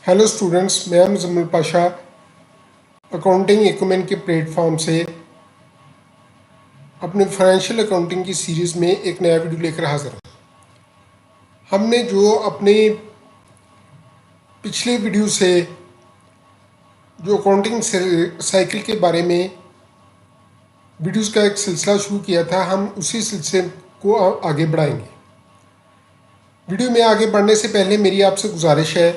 Hello students, मैं Muzammil Pasha accounting acumen के platform से अपने फाइनेंशियल अकाउंटिंग की सीरीज़ में एक नया वीडियो लेकर हाजिर हूँ। हमने जो अपने पिछले वीडियो से जो अकाउंटिंग साइकिल के बारे में वीडियोस का एक सिलसिला शुरू किया था, हम उसी सिलसिले को आगे बढ़ाएंगे। वीडियो में आगे बढ़ने से पहले मेरी आपसे गुजारिश है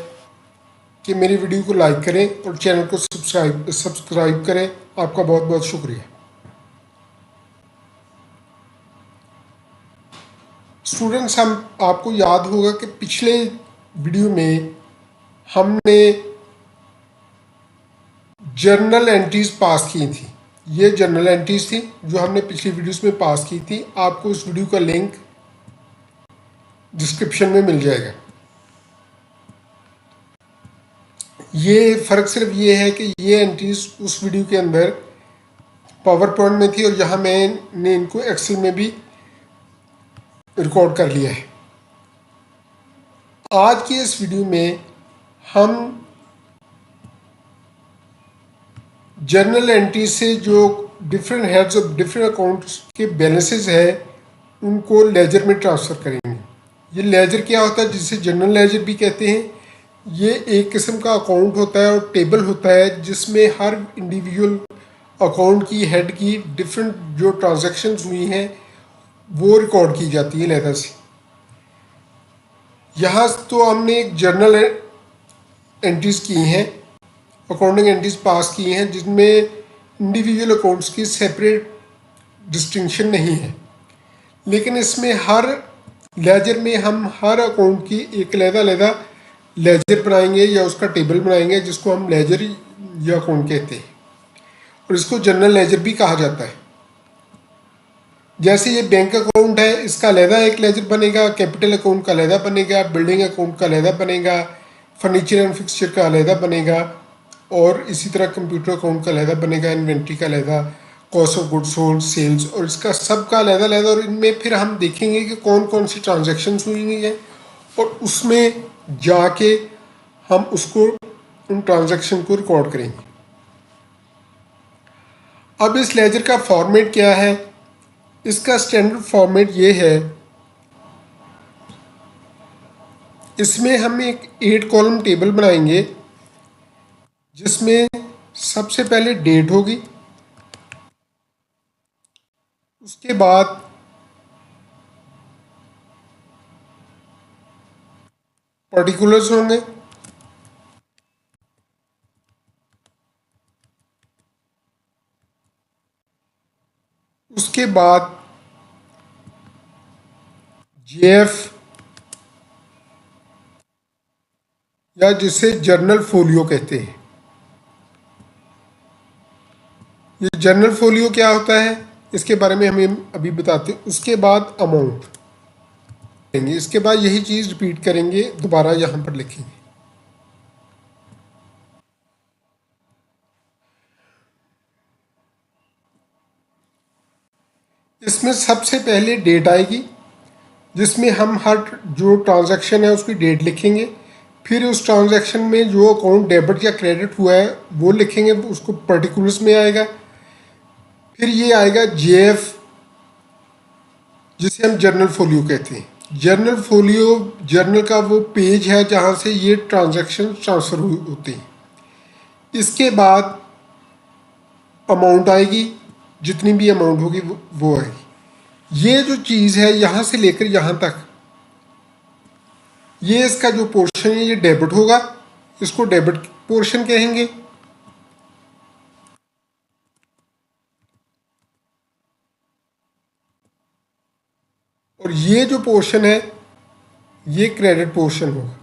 कि मेरी वीडियो को लाइक करें और चैनल को सब्सक्राइब करें। आपका बहुत बहुत शुक्रिया। स्टूडेंट्स, हम आपको याद होगा कि पिछले वीडियो में हमने जर्नल एंट्रीज पास की थी। ये जर्नल एंट्रीज थी जो हमने पिछली वीडियोस में पास की थी। आपको इस वीडियो का लिंक डिस्क्रिप्शन में मिल जाएगा। ये फ़र्क सिर्फ ये है कि ये एंट्रीज उस वीडियो के अंदर पावर पॉइंट में थी और यहाँ मैंने इनको एक्सेल में भी रिकॉर्ड कर लिया है। आज की इस वीडियो में हम जर्नल एंट्री से जो different heads of different accounts के बैलेंसेस है उनको लेजर में ट्रांसफ़र करेंगे। ये लेजर क्या होता है, जिसे जनरल लेजर भी कहते हैं। ये एक किस्म का अकाउंट होता है और टेबल होता है जिसमें हर इंडिविजुअल अकाउंट की हेड की डिफरेंट जो ट्रांजैक्शंस हुई हैं वो रिकॉर्ड की जाती है लेजर से। यहाँ तो हमने एक जर्नल एंट्रीज की हैं, अकाउंटिंग एंट्रीज पास की हैं जिनमें इंडिविजुअल अकाउंट्स की सेपरेट डिस्टिंक्शन नहीं है। लेकिन इसमें हर लेजर में हम हर अकाउंट की एक अलग लेजर बनाएंगे या उसका टेबल बनाएंगे जिसको हम लेजर या अकाउंट कहते हैं और इसको जनरल लेजर भी कहा जाता है। जैसे ये बैंक अकाउंट है, इसका अलहदा एक लेजर बनेगा, कैपिटल अकाउंट का अलहदा बनेगा, बिल्डिंग अकाउंट का अलहदा बनेगा, फर्नीचर एंड फिक्सचर का अलहदा बनेगा और इसी तरह कंप्यूटर अकाउंट का अलहदा बनेगा, इन्वेंट्री का अलहदा, cost of goods sold, sales, और इसका सबका अलहदा। और इनमें फिर हम देखेंगे कि कौन कौन सी ट्रांजैक्शंस हुई हुई हैं और उसमें जाके हम उसको उन ट्रांजैक्शन को रिकॉर्ड करेंगे। अब इस लेजर का फॉर्मेट क्या है? इसका स्टैंडर्ड फॉर्मेट ये है, इसमें हम एक 8 कॉलम टेबल बनाएंगे जिसमें सबसे पहले डेट होगी, उसके बाद पर्टिकुलर्स होंगे, उसके बाद जेएफ या जिसे जर्नल फोलियो कहते हैं। ये जर्नल फोलियो क्या होता है इसके बारे में हमें अभी बताते हैं। उसके बाद अमाउंट लेंगे, इसके बाद यही चीज़ रिपीट करेंगे, दोबारा यहाँ पर लिखेंगे। इसमें सबसे पहले डेट आएगी जिसमें हम हर जो ट्रांजैक्शन है उसकी डेट लिखेंगे। फिर उस ट्रांजैक्शन में जो अकाउंट डेबिट या क्रेडिट हुआ है वो लिखेंगे, उसको पर्टिकुलर्स में आएगा। फिर ये आएगा जेएफ जिसे हम जर्नल फोलियो कहते हैं। जर्नल फोलियो जर्नल का वो पेज है जहाँ से ये ट्रांजैक्शन ट्रांसफ़र होते हैं। इसके बाद अमाउंट आएगी, जितनी भी अमाउंट होगी वो आएगी। ये जो चीज़ है यहाँ से लेकर यहाँ तक, ये इसका जो पोर्शन है ये डेबिट होगा, इसको डेबिट पोर्शन कहेंगे। और ये जो पोर्शन है ये क्रेडिट पोर्शन होगा।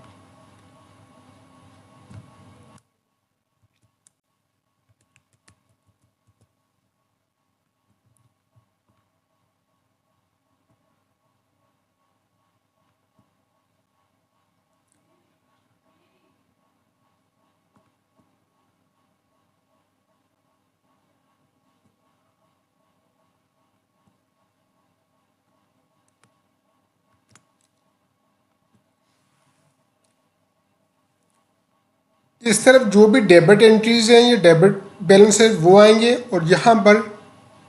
इस तरफ जो भी डेबिट एंट्रीज हैं या डेबिट बैलेंसेस वो आएंगे और यहाँ पर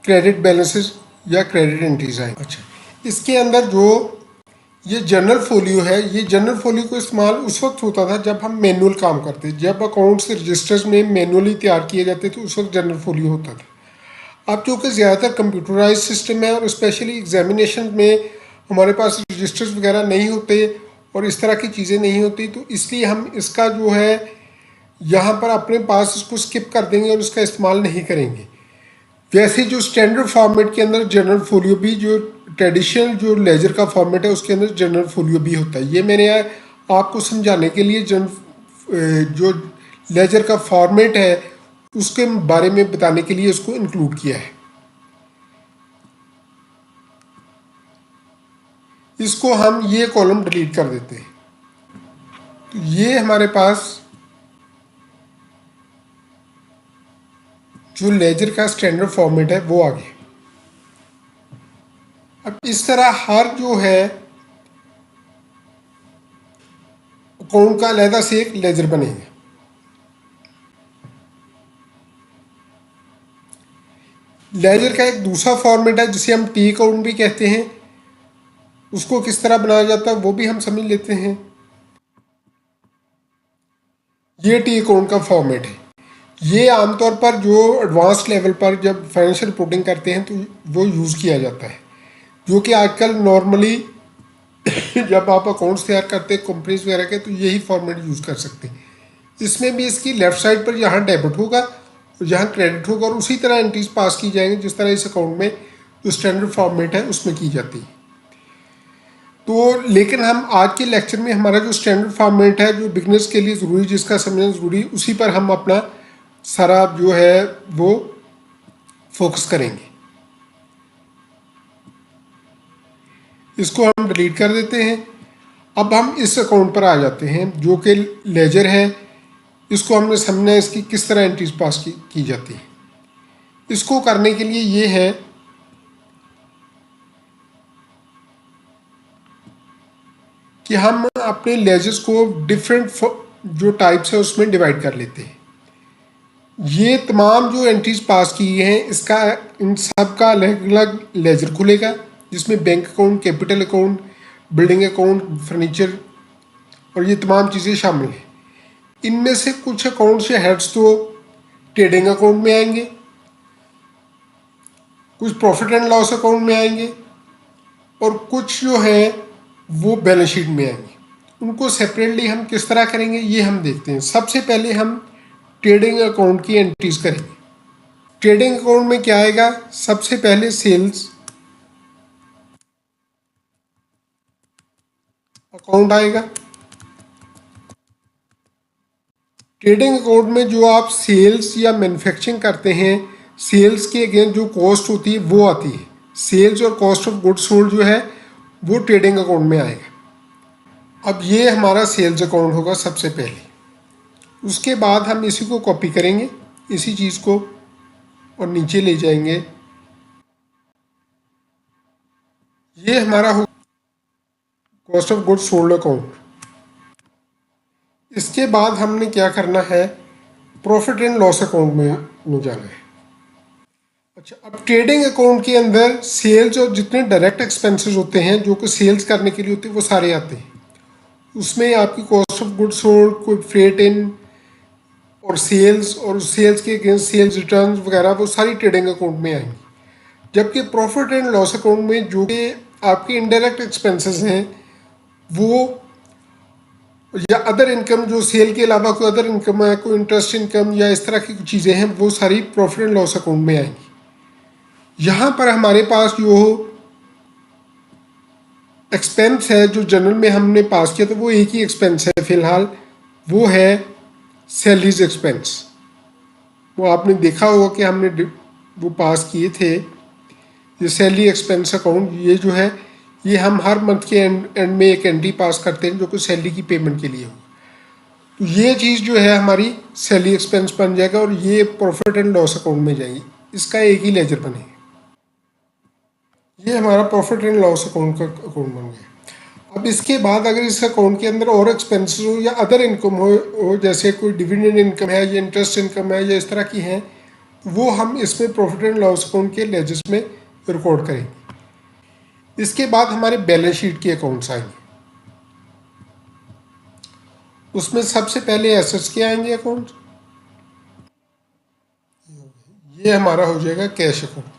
क्रेडिट बैलेंसेस या क्रेडिट एंट्रीज आएंगे। अच्छा, इसके अंदर जो ये जनरल फोलियो है, ये जनरल फोलियो को इस्तेमाल उस वक्त होता था जब हम मैनुअल काम करते, जब अकाउंट्स रजिस्टर्स में मैनुअली तैयार किए जाते थे उस वक्त जनरल फोलियो होता था। अब चूँकि ज़्यादातर कंप्यूटराइज सिस्टम है और स्पेशली एग्जामिनेशन में हमारे पास रजिस्टर्स वगैरह नहीं होते और इस तरह की चीज़ें नहीं होती, तो इसलिए हम इसका जो है यहाँ पर अपने पास इसको स्किप कर देंगे और इसका इस्तेमाल नहीं करेंगे। वैसे जो स्टैंडर्ड फॉर्मेट के अंदर जनरल फोलियो भी, जो ट्रेडिशनल जो लेजर का फॉर्मेट है उसके अंदर जनरल फोलियो भी होता है। ये मैंने आपको समझाने के लिए जो लेजर का फॉर्मेट है उसके बारे में बताने के लिए इसको इंक्लूड किया है। इसको हम ये कॉलम डिलीट कर देते हैं, तो ये हमारे पास जो लेजर का स्टैंडर्ड फॉर्मेट है वो आ गया। अब इस तरह हर जो है अकाउंट का अलहदा से एक लेजर बनेगा। लेजर का एक दूसरा फॉर्मेट है जिसे हम टी अकाउंट भी कहते हैं, उसको किस तरह बनाया जाता है वो भी हम समझ लेते हैं। ये टी अकाउंट का फॉर्मेट है। ये आमतौर पर जो एडवांस लेवल पर जब फाइनेंशियल रिपोर्टिंग करते हैं तो वो यूज़ किया जाता है, जो कि आजकल नॉर्मली जब आप अकाउंट्स तैयार करते हैं कंपनीज वगैरह के तो यही फॉर्मेट यूज़ कर सकते हैं। इसमें भी इसकी लेफ़्ट साइड पर यहाँ डेबिट होगा और यहाँ क्रेडिट होगा और उसी तरह एंट्रीज पास की जाएंगी जिस तरह इस अकाउंट में जो स्टैंडर्ड फॉर्मेट है उसमें की जाती है। तो लेकिन हम आज के लेक्चर में हमारा जो स्टैंडर्ड फॉर्मेट है जो बिगनर्स के लिए ज़रूरी, जिसका समझना ज़रूरी, उसी पर हम अपना सारा जो है वो फोकस करेंगे। इसको हम डिलीट कर देते हैं। अब हम इस अकाउंट पर आ जाते हैं जो कि लेजर है। इसको हमने समझना है इसकी किस तरह एंट्रीज पास की जाती है। इसको करने के लिए ये है कि हम अपने लेजर्स को डिफरेंट जो टाइप्स है उसमें डिवाइड कर लेते हैं। ये तमाम जो एंट्रीज पास की हैं इसका इन सब का अलग अलग लेजर खुलेगा जिसमें bank account, capital account, building account, furniture और ये तमाम चीज़ें शामिल हैं। इनमें से कुछ अकाउंट्स या हेड्स तो ट्रेडिंग अकाउंट में आएंगे, कुछ प्रॉफिट एंड लॉस अकाउंट में आएंगे और कुछ जो है वो बैलेंस शीट में आएंगे। उनको सेपरेटली हम किस तरह करेंगे ये हम देखते हैं। सबसे पहले हम ट्रेडिंग अकाउंट की एंट्रीज करेंगे। ट्रेडिंग अकाउंट में क्या आएगा, सबसे पहले सेल्स अकाउंट आएगा। ट्रेडिंग अकाउंट में जो आप सेल्स या मैन्युफैक्चरिंग करते हैं, सेल्स के अगेंस्ट जो कॉस्ट होती है वो आती है। सेल्स और कॉस्ट ऑफ गुड्स सोल्ड जो है वो ट्रेडिंग अकाउंट में आएगा। अब ये हमारा सेल्स अकाउंट होगा सबसे पहले। उसके बाद हम इसी को कॉपी करेंगे, इसी चीज़ को, और नीचे ले जाएंगे। ये हमारा हो cost of goods sold account. इसके बाद हमने क्या करना है, प्रॉफिट एंड लॉस अकाउंट में जाना है। अच्छा, अब ट्रेडिंग अकाउंट के अंदर सेल्स और जितने डायरेक्ट एक्सपेंसेस होते हैं जो कि सेल्स करने के लिए होते हैं वो सारे आते हैं। उसमें आपकी कॉस्ट ऑफ गुड्स सोल्ड, कोई फ्रेट इन और सेल्स के अगेंस्ट सेल्स रिटर्न वगैरह वो सारी ट्रेडिंग अकाउंट में आएंगी। जबकि प्रॉफिट एंड लॉस अकाउंट में जो कि आपके इनडायरेक्ट एक्सपेंसेस हैं वो या अदर इनकम, जो सेल के अलावा कोई अदर इनकम है, कोई इंटरेस्ट इनकम या इस तरह की कुछ चीज़ें हैं, वो सारी प्रॉफिट एंड लॉस अकाउंट में आएंगी। यहाँ पर हमारे पास जो एक्सपेंस है जो जनरल में हमने पास किया, तो वो एक ही एक्सपेंस है फिलहाल, वो है सैलरीज एक्सपेंस। वो आपने देखा होगा कि हमने वो पास किए थे। ये सैलरी एक्सपेंस अकाउंट, ये जो है ये हम हर मंथ के एंड में एक एंट्री पास करते हैं जो कि सैलरी की पेमेंट के लिए हो। तो ये चीज़ जो है हमारी सैलरी एक्सपेंस बन जाएगा और ये प्रॉफिट एंड लॉस अकाउंट में जाएगी। इसका एक ही लेजर बनेगा। ये हमारा प्रॉफिट एंड लॉस अकाउंट का अकाउंट बन गया। अब इसके बाद अगर इस अकाउंट के अंदर और एक्सपेंसेस हो या अदर इनकम हो जैसे कोई डिविडेंड इनकम है या इंटरेस्ट इनकम है या इस तरह की हैं, वो हम इसमें प्रॉफिट एंड लॉस अकाउंट के लेजर्स में रिकॉर्ड करेंगे। इसके बाद हमारे बैलेंस शीट के अकाउंट्स आएंगे। उसमें सबसे पहले एसेट्स के आएंगे अकाउंट, ये हमारा हो जाएगा कैश अकाउंट।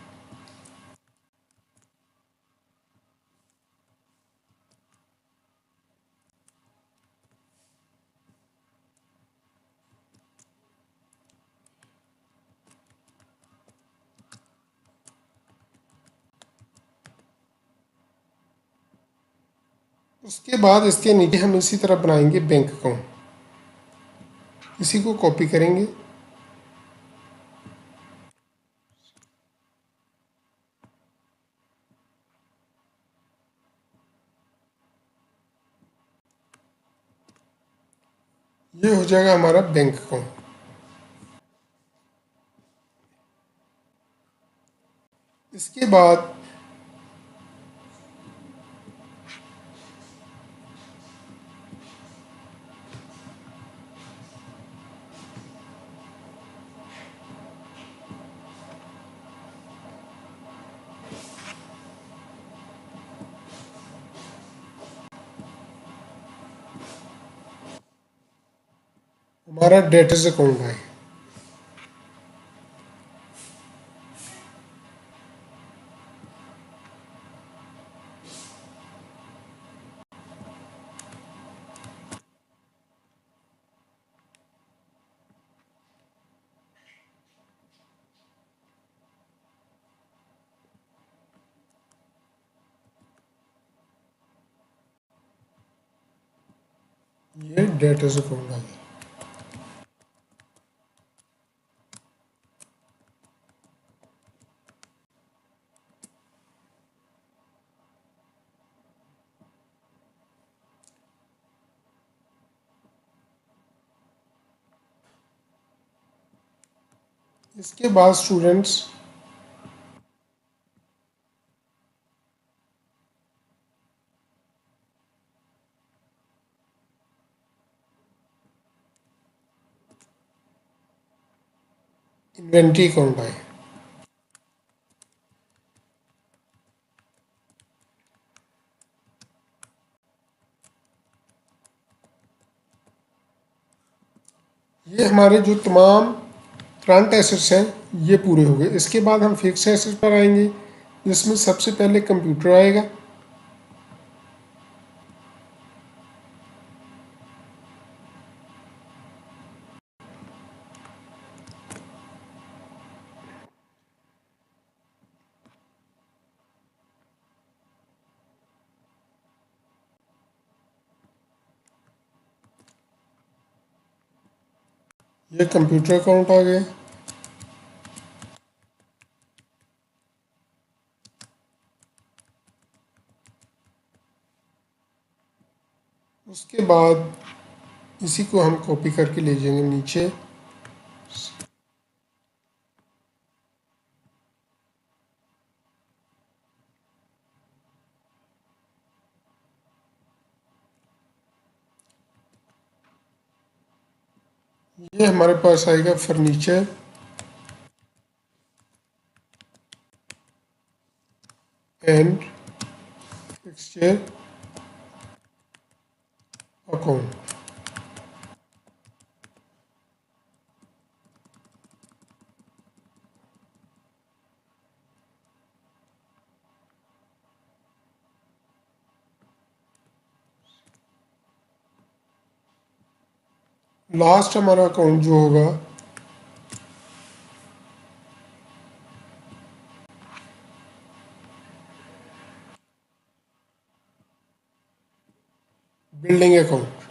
उसके बाद इसके नीचे हम इसी तरह बनाएंगे बैंक अकाउंट, इसी को कॉपी करेंगे। ये हो जाएगा हमारा बैंक अकाउंट। इसके बाद हमारा डेटर्स अकाउंट है। ये डेटर्स अकाउंट आ गया। इसके बाद स्टूडेंट्स इन्वेंट्री अकाउंट आए। ये हमारे जो तमाम करंट एसेट्स हैं ये पूरे हो गए। इसके बाद हम फिक्स एसेट्स पर आएंगे, जिसमें सबसे पहले कंप्यूटर आएगा। ये कंप्यूटर अकाउंट आ गया। उसके बाद इसी को हम कॉपी करके ले जाएंगे नीचे। ये हमारे पास आएगा furniture and fixture account. Last हमारा अकाउंट जो होगा बिल्डिंग अकाउंट।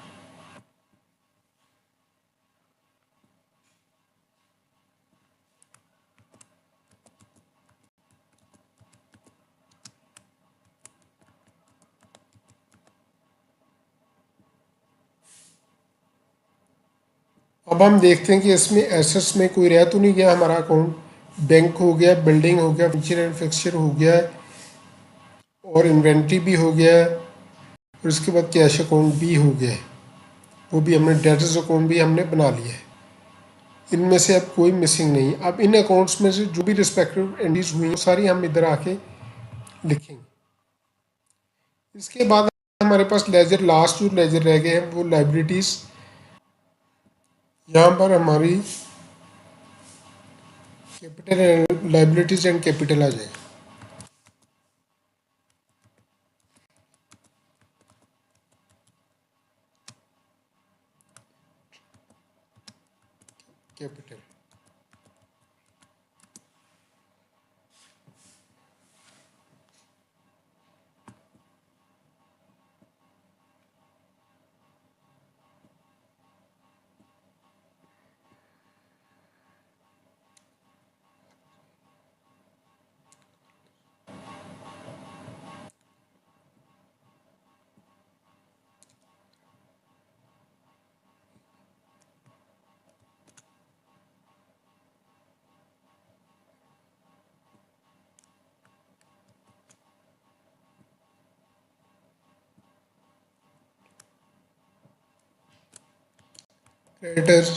अब हम देखते हैं कि इसमें एसेट्स में कोई रह तो नहीं गया हमारा अकाउंट। बैंक हो गया, बिल्डिंग हो गया, फर्नीचर एंड फिक्सचर हो गया और इन्वेंट्री भी हो गया, और इसके बाद कैश अकाउंट भी हो गया है, वो भी हमने डेटर्स अकाउंट भी हमने बना लिया है। इनमें से अब कोई मिसिंग नहीं। अब इन अकाउंट्स में से जो भी रिस्पेक्टिव एंट्रीज हुई हैं सारी हम इधर आके लिखेंगे। इसके बाद हमारे पास लेजर, लास्ट जो लेजर रह गए हैं वो लाइबिलिटीज। यहाँ पर हमारी कैपिटल लाइबिलिटीज एंड कैपिटल आ जाएगा। Capital, creditors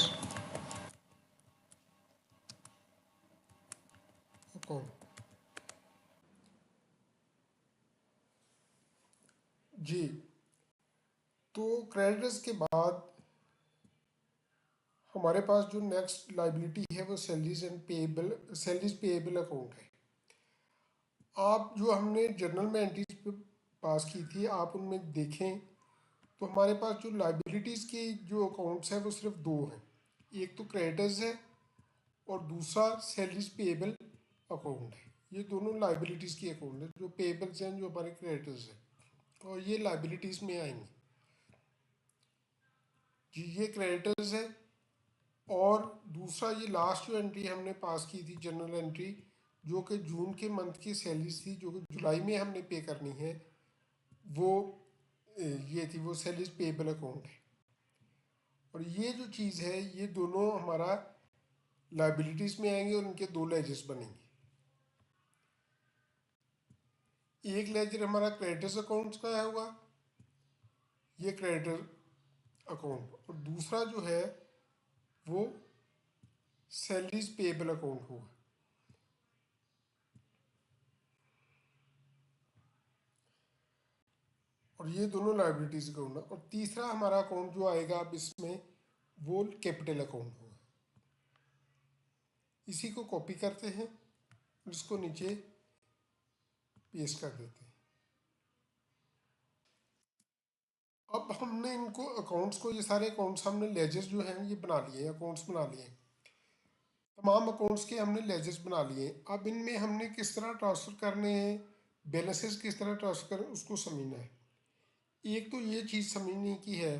account. जी, तो क्रेडिटर्स के बाद हमारे पास जो नेक्स्ट लाइबिलिटी है वो salaries and payable, salaries payable account है। आप जो हमने जर्नल में एंट्रीज पे पास की थी आप उनमें देखें तो हमारे पास जो लाइबिलिटीज़ के जो अकाउंट्स हैं वो सिर्फ दो हैं। एक तो क्रेडिटर्स है और दूसरा सैलरीज पेएबल अकाउंट है। ये दोनों लाइबिलिटीज़ की अकाउंट है। जो पेएबल्स हैं जो हमारे क्रेडिटर्स हैं और ये लाइबिलिटीज़ में आएंगे। जी, ये क्रेडिटर्स है। और दूसरा ये लास्ट जो एंट्री हमने पास की थी जनरल एंट्री, जो कि जून के मंथ की सैलरीज थी जो कि जुलाई में हमने पे करनी है, वो ये थी, वो सैलरीज पेएबल अकाउंट है। और ये जो चीज़ है ये दोनों हमारा लाइबिलिटीज़ में आएंगे और इनके दो लेजर्स बनेंगे। एक लेजर हमारा क्रेडिटर्स अकाउंट का होगा, ये क्रेडिटर अकाउंट, और दूसरा जो है वो सैलरीज पेएबल अकाउंट होगा। और ये दोनों लाइबिलिटीज अकाउंट है। और तीसरा हमारा अकाउंट जो आएगा अब इसमें वो कैपिटल अकाउंट होगा। इसी को कॉपी करते हैं और इसको नीचे पेस्ट कर देते हैं। अब हमने इनको अकाउंट्स को, ये सारे अकाउंट्स हमने लेजर्स जो हैं ये बना लिए हैं, अकाउंट्स बना लिए हैं। तमाम अकाउंट्स के हमने लेजर्स बना लिए हैं। अब इनमें हमने किस तरह ट्रांसफ़र करने हैं, बैलेंसेस किस तरह ट्रांसफ़र करें उसको समझना है। एक तो ये चीज़ समझने की है,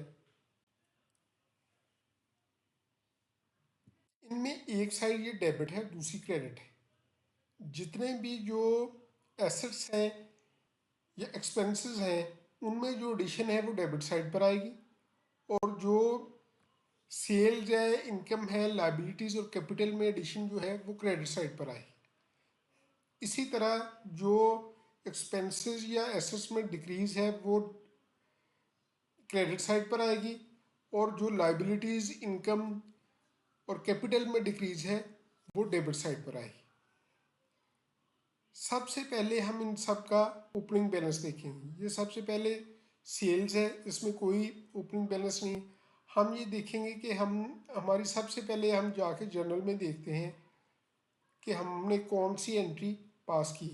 इनमें एक साइड ये डेबिट है दूसरी क्रेडिट है। जितने भी जो एसेट्स हैं या एक्सपेंसेस हैं उनमें जो एडिशन है वो डेबिट साइड पर आएगी, और जो सेल्स है, इनकम है, लाइबिलिटीज़ और कैपिटल में एडिशन जो है वो क्रेडिट साइड पर आएगी। इसी तरह जो एक्सपेंसेस या एसेट्स में डिक्रीज है वो क्रेडिट साइड पर आएगी, और जो लाइबिलिटीज़, इनकम और कैपिटल में डिक्रीज है वो डेबिट साइड पर आएगी। सबसे पहले हम इन सब का ओपनिंग बैलेंस देखेंगे। ये सबसे पहले सेल्स है, इसमें कोई ओपनिंग बैलेंस नहीं। हम ये देखेंगे कि हम हमारी सबसे पहले हम जाके जर्नल में देखते हैं कि हमने कौन सी एंट्री पास की।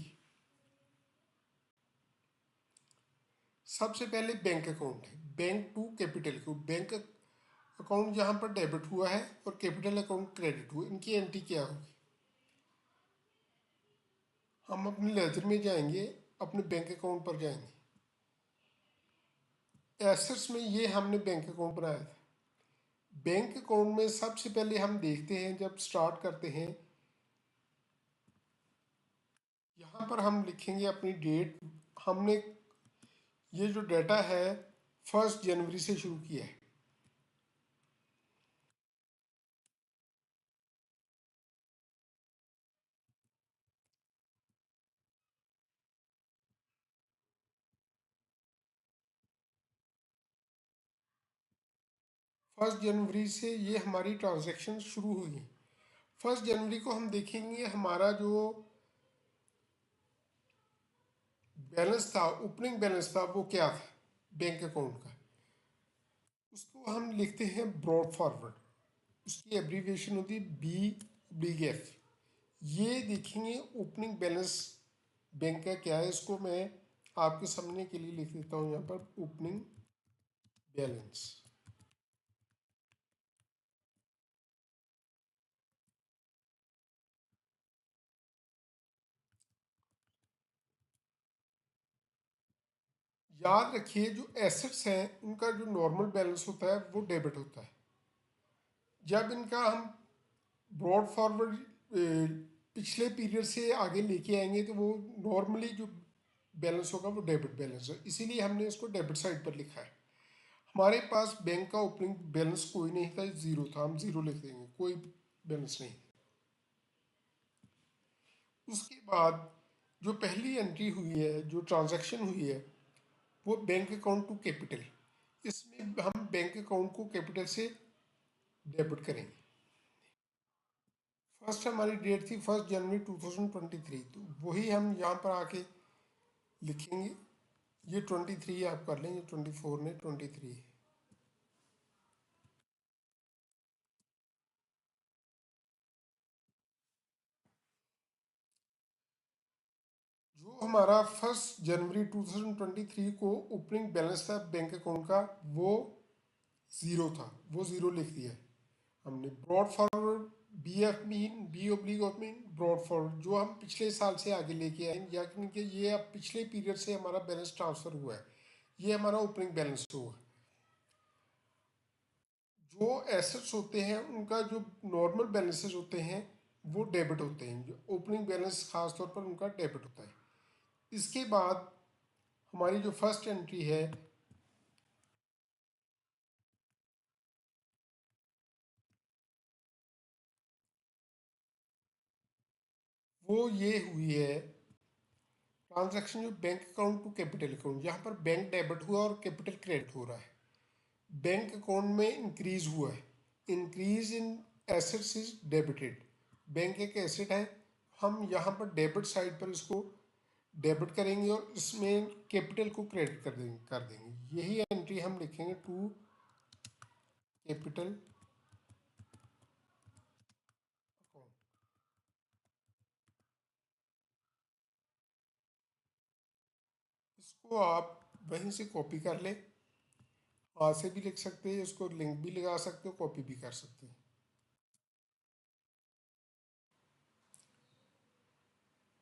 सबसे पहले बैंक अकाउंट है, bank to capital account. Bank account यहाँ पर डेबिट हुआ है और कैपिटल अकाउंट क्रेडिट हुआ, इनकी एंट्री क्या होगी। हम अपने लेजर में जाएंगे, अपने बैंक अकाउंट पर जाएंगे। एसेट्स में ये हमने बैंक अकाउंट बनाया था। बैंक अकाउंट में सबसे पहले हम देखते हैं, जब स्टार्ट करते हैं यहाँ पर हम लिखेंगे अपनी डेट। हमने ये जो डेटा है 1 जनवरी से शुरू किया है। 1 जनवरी से ये हमारी ट्रांजैक्शन शुरू हुई। 1 जनवरी को हम देखेंगे हमारा जो बैलेंस था, ओपनिंग बैलेंस था, वो क्या था बैंक अकाउंट का। उसको हम लिखते हैं ब्रॉड फॉरवर्ड, उसकी एब्रीविएशन होती है BBF। ये देखेंगे ओपनिंग बैलेंस बैंक का क्या है। इसको मैं आपके समझने के लिए लिख देता हूँ यहाँ पर, ओपनिंग बैलेंस। याद रखिए जो एसेट्स हैं उनका जो नॉर्मल बैलेंस होता है वो डेबिट होता है। जब इनका हम ब्रॉड फॉरवर्ड पिछले पीरियड से आगे लेके आएंगे तो वो नॉर्मली जो बैलेंस होगा वो डेबिट बैलेंस है, इसीलिए हमने इसको डेबिट साइड पर लिखा है। हमारे पास बैंक का ओपनिंग बैलेंस कोई नहीं था, ज़ीरो था, हम ज़ीरो लिख देंगे, कोई बैलेंस नहीं। उसके बाद जो पहली एंट्री हुई है, जो ट्रांजैक्शन हुई है, वो बैंक अकाउंट टू कैपिटल। इसमें हम बैंक अकाउंट को कैपिटल से डेबिट करेंगे। फर्स्ट हमारी डेट थी 1 जनवरी 2023, तो वही हम यहाँ पर आके लिखेंगे। ये 23 आप कर लेंगे, 24 ने 23। जो हमारा 1 जनवरी 2023 को ओपनिंग बैलेंस था बैंक अकाउंट का, वो ज़ीरो था, वो ज़ीरो लिख दिया है हमने। Brought forward BF mean, B of mean brought forward, जो हम पिछले साल से आगे लेके आए, यानी कि ये अब पिछले पीरियड से हमारा बैलेंस ट्रांसफर हुआ है, ये हमारा ओपनिंग बैलेंस हुआ। जो एसेट्स होते हैं उनका जो नॉर्मल बैलेंसेस होते हैं वो डेबिट होते हैं, जो ओपनिंग बैलेंस खास तौर पर उनका डेबिट होता है। इसके बाद हमारी जो फर्स्ट एंट्री है वो ये हुई है ट्रांजैक्शन, जो bank account to capital account. यहाँ पर बैंक डेबिट हुआ और कैपिटल क्रेडिट हो रहा है। बैंक अकाउंट में इंक्रीज हुआ है, increase in assets is debited. Bank एक एसेट है, हम यहाँ पर डेबिट साइड पर इसको डेबिट करेंगे और इसमें कैपिटल को क्रेडिट कर देंगे। यही एंट्री हम लिखेंगे टू कैपिटल अकाउंट। इसको आप वहीं से कॉपी कर लें, वहाँ से भी लिख सकते हैं, इसको लिंक भी लगा सकते हो, कॉपी भी कर सकते हैं।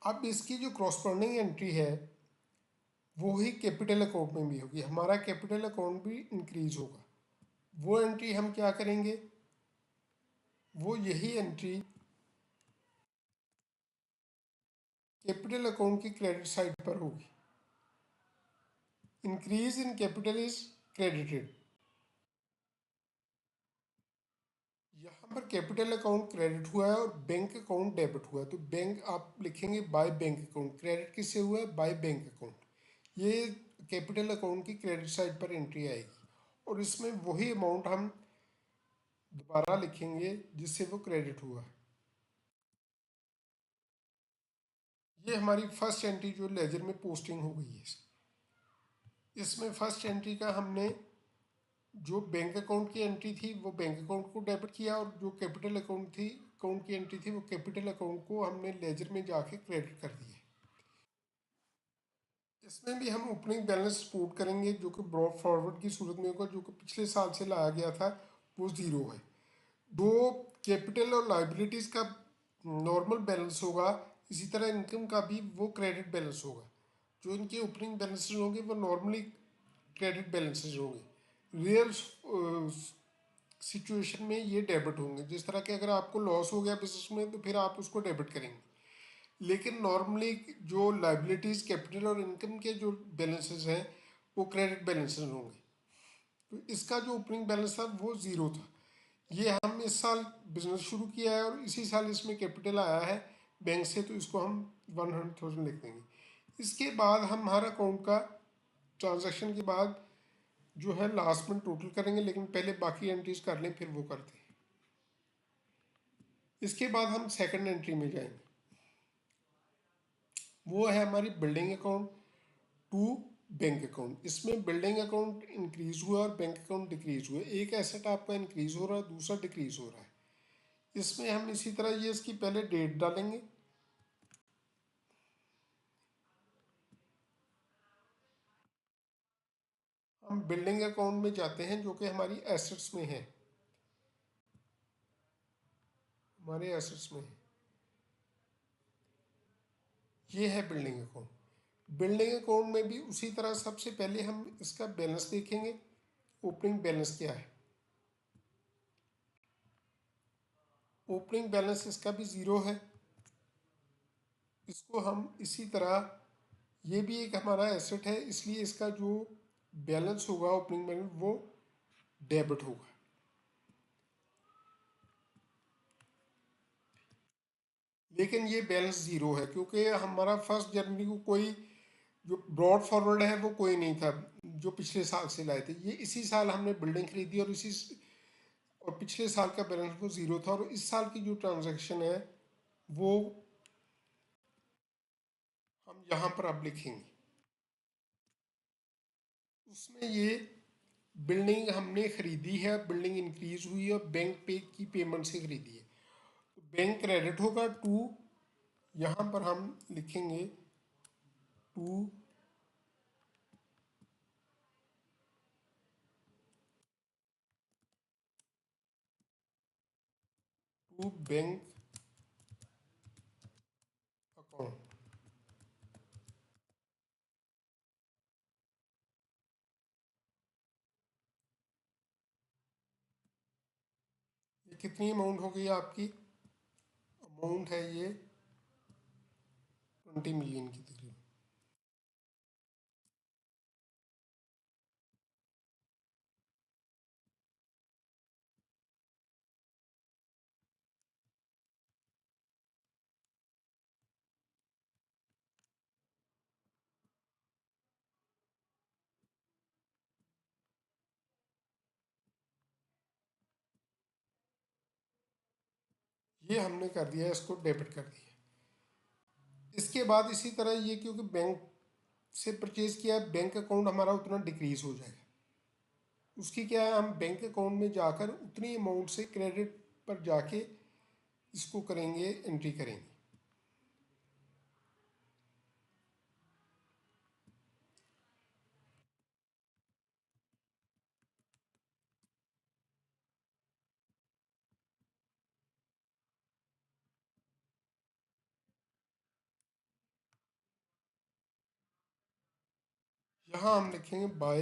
अब इसकी जो क्रॉसपॉन्डिंग एंट्री है वो ही कैपिटल अकाउंट में भी होगी, हमारा कैपिटल अकाउंट भी इंक्रीज होगा। वो एंट्री हम क्या करेंगे, वो यही एंट्री कैपिटल अकाउंट की क्रेडिट साइड पर होगी। Increase in capital is credited. यहाँ पर कैपिटल अकाउंट क्रेडिट हुआ है और बैंक अकाउंट डेबिट हुआ है, तो बैंक आप लिखेंगे बाय बैंक अकाउंट। क्रेडिट किससे हुआ है, बाय बैंक अकाउंट। ये कैपिटल अकाउंट की क्रेडिट साइड पर एंट्री आएगी और इसमें वही अमाउंट हम दोबारा लिखेंगे जिससे वो क्रेडिट हुआ है। ये हमारी फर्स्ट एंट्री जो लेजर में पोस्टिंग हो गई है। इसमें फर्स्ट एंट्री का हमने जो बैंक अकाउंट की एंट्री थी वो बैंक अकाउंट को डेबिट किया, और जो कैपिटल अकाउंट की एंट्री थी वो कैपिटल अकाउंट को हमने लेजर में जाके क्रेडिट कर दिया। इसमें भी हम ओपनिंग बैलेंस सपोर्ट करेंगे, जो कि ब्रॉड फॉरवर्ड की सूरत में होगा, जो कि पिछले साल से लाया गया था, वो ज़ीरो है। दो कैपिटल और लाइबिलिटीज़ का नॉर्मल बैलेंस होगा, इसी तरह इनकम का भी वो क्रेडिट बैलेंस होगा। जो इनके ओपनिंग बैलेंसेज होंगे वो नॉर्मली क्रेडिट बैलेंसेज होंगे। रियल सिचुएशन में ये डेबिट होंगे। जिस तरह के अगर आपको लॉस हो गया बिजनेस में तो फिर आप उसको डेबिट करेंगे, लेकिन नॉर्मली जो लाइबिलिटीज़ कैपिटल और इनकम के जो बैलेंसेज हैं वो क्रेडिट बैलेंसेज होंगे। तो इसका जो ओपनिंग बैलेंस था वो ज़ीरो था। ये हम इस साल बिजनेस शुरू किया है और इसी साल इसमें कैपिटल आया है बैंक से, तो इसको हम 100,000 लिख देंगे। इसके बाद हमारा अकाउंट का ट्रांजैक्शन के बाद जो है लास्ट में टोटल करेंगे, लेकिन पहले बाकी एंट्रीज कर लें फिर वो करते हैं। इसके बाद हम सेकंड एंट्री में जाएंगे, वो है हमारी building account to bank account. इसमें बिल्डिंग अकाउंट इंक्रीज हुआ और बैंक अकाउंट डिक्रीज हुआ। एक एसेट आपका इंक्रीज हो रहा है, दूसरा डिक्रीज हो रहा है। इसमें हम इसी तरह ये इसकी पहले डेट डालेंगे। हम बिल्डिंग अकाउंट में जाते हैं जो कि हमारी एसेट्स में है, हमारे एसेट्स में है, ये है बिल्डिंग अकाउंट। बिल्डिंग अकाउंट में भी उसी तरह सबसे पहले हम इसका बैलेंस देखेंगे, ओपनिंग बैलेंस क्या है। ओपनिंग बैलेंस इसका भी ज़ीरो है। इसको हम इसी तरह, ये भी एक हमारा एसेट है, इसलिए इसका जो बैलेंस होगा ओपनिंग बैलेंस वो डेबिट होगा। लेकिन ये बैलेंस ज़ीरो है क्योंकि हमारा 1 जनवरी को कोई जो ब्रॉड फॉरवर्ड है वो कोई नहीं था जो पिछले साल से लाए थे। ये इसी साल हमने बिल्डिंग खरीदी और और पिछले साल का बैलेंस वो ज़ीरो था, और इस साल की जो ट्रांजैक्शन है वो हम यहाँ पर अब लिखेंगे। उसमें ये बिल्डिंग हमने खरीदी है, बिल्डिंग इंक्रीज हुई है और बैंक पे की पेमेंट से खरीदी है, तो बैंक क्रेडिट होगा टू, यहाँ पर हम लिखेंगे टू टू बैंक अकाउंट। ये कितनी अमाउंट हो गई आपकी? अमाउंट है ये 20 मिलियन की तकरीबन। ये हमने कर दिया है, इसको डेबिट कर दिया। इसके बाद इसी तरह ये क्योंकि बैंक से परचेज किया है, बैंक अकाउंट हमारा उतना डिक्रीज हो जाएगा। उसकी क्या है, हम बैंक अकाउंट में जाकर उतनी अमाउंट से क्रेडिट पर जाके इसको करेंगे, एंट्री करेंगे। यहाँ हम लिखेंगे बाय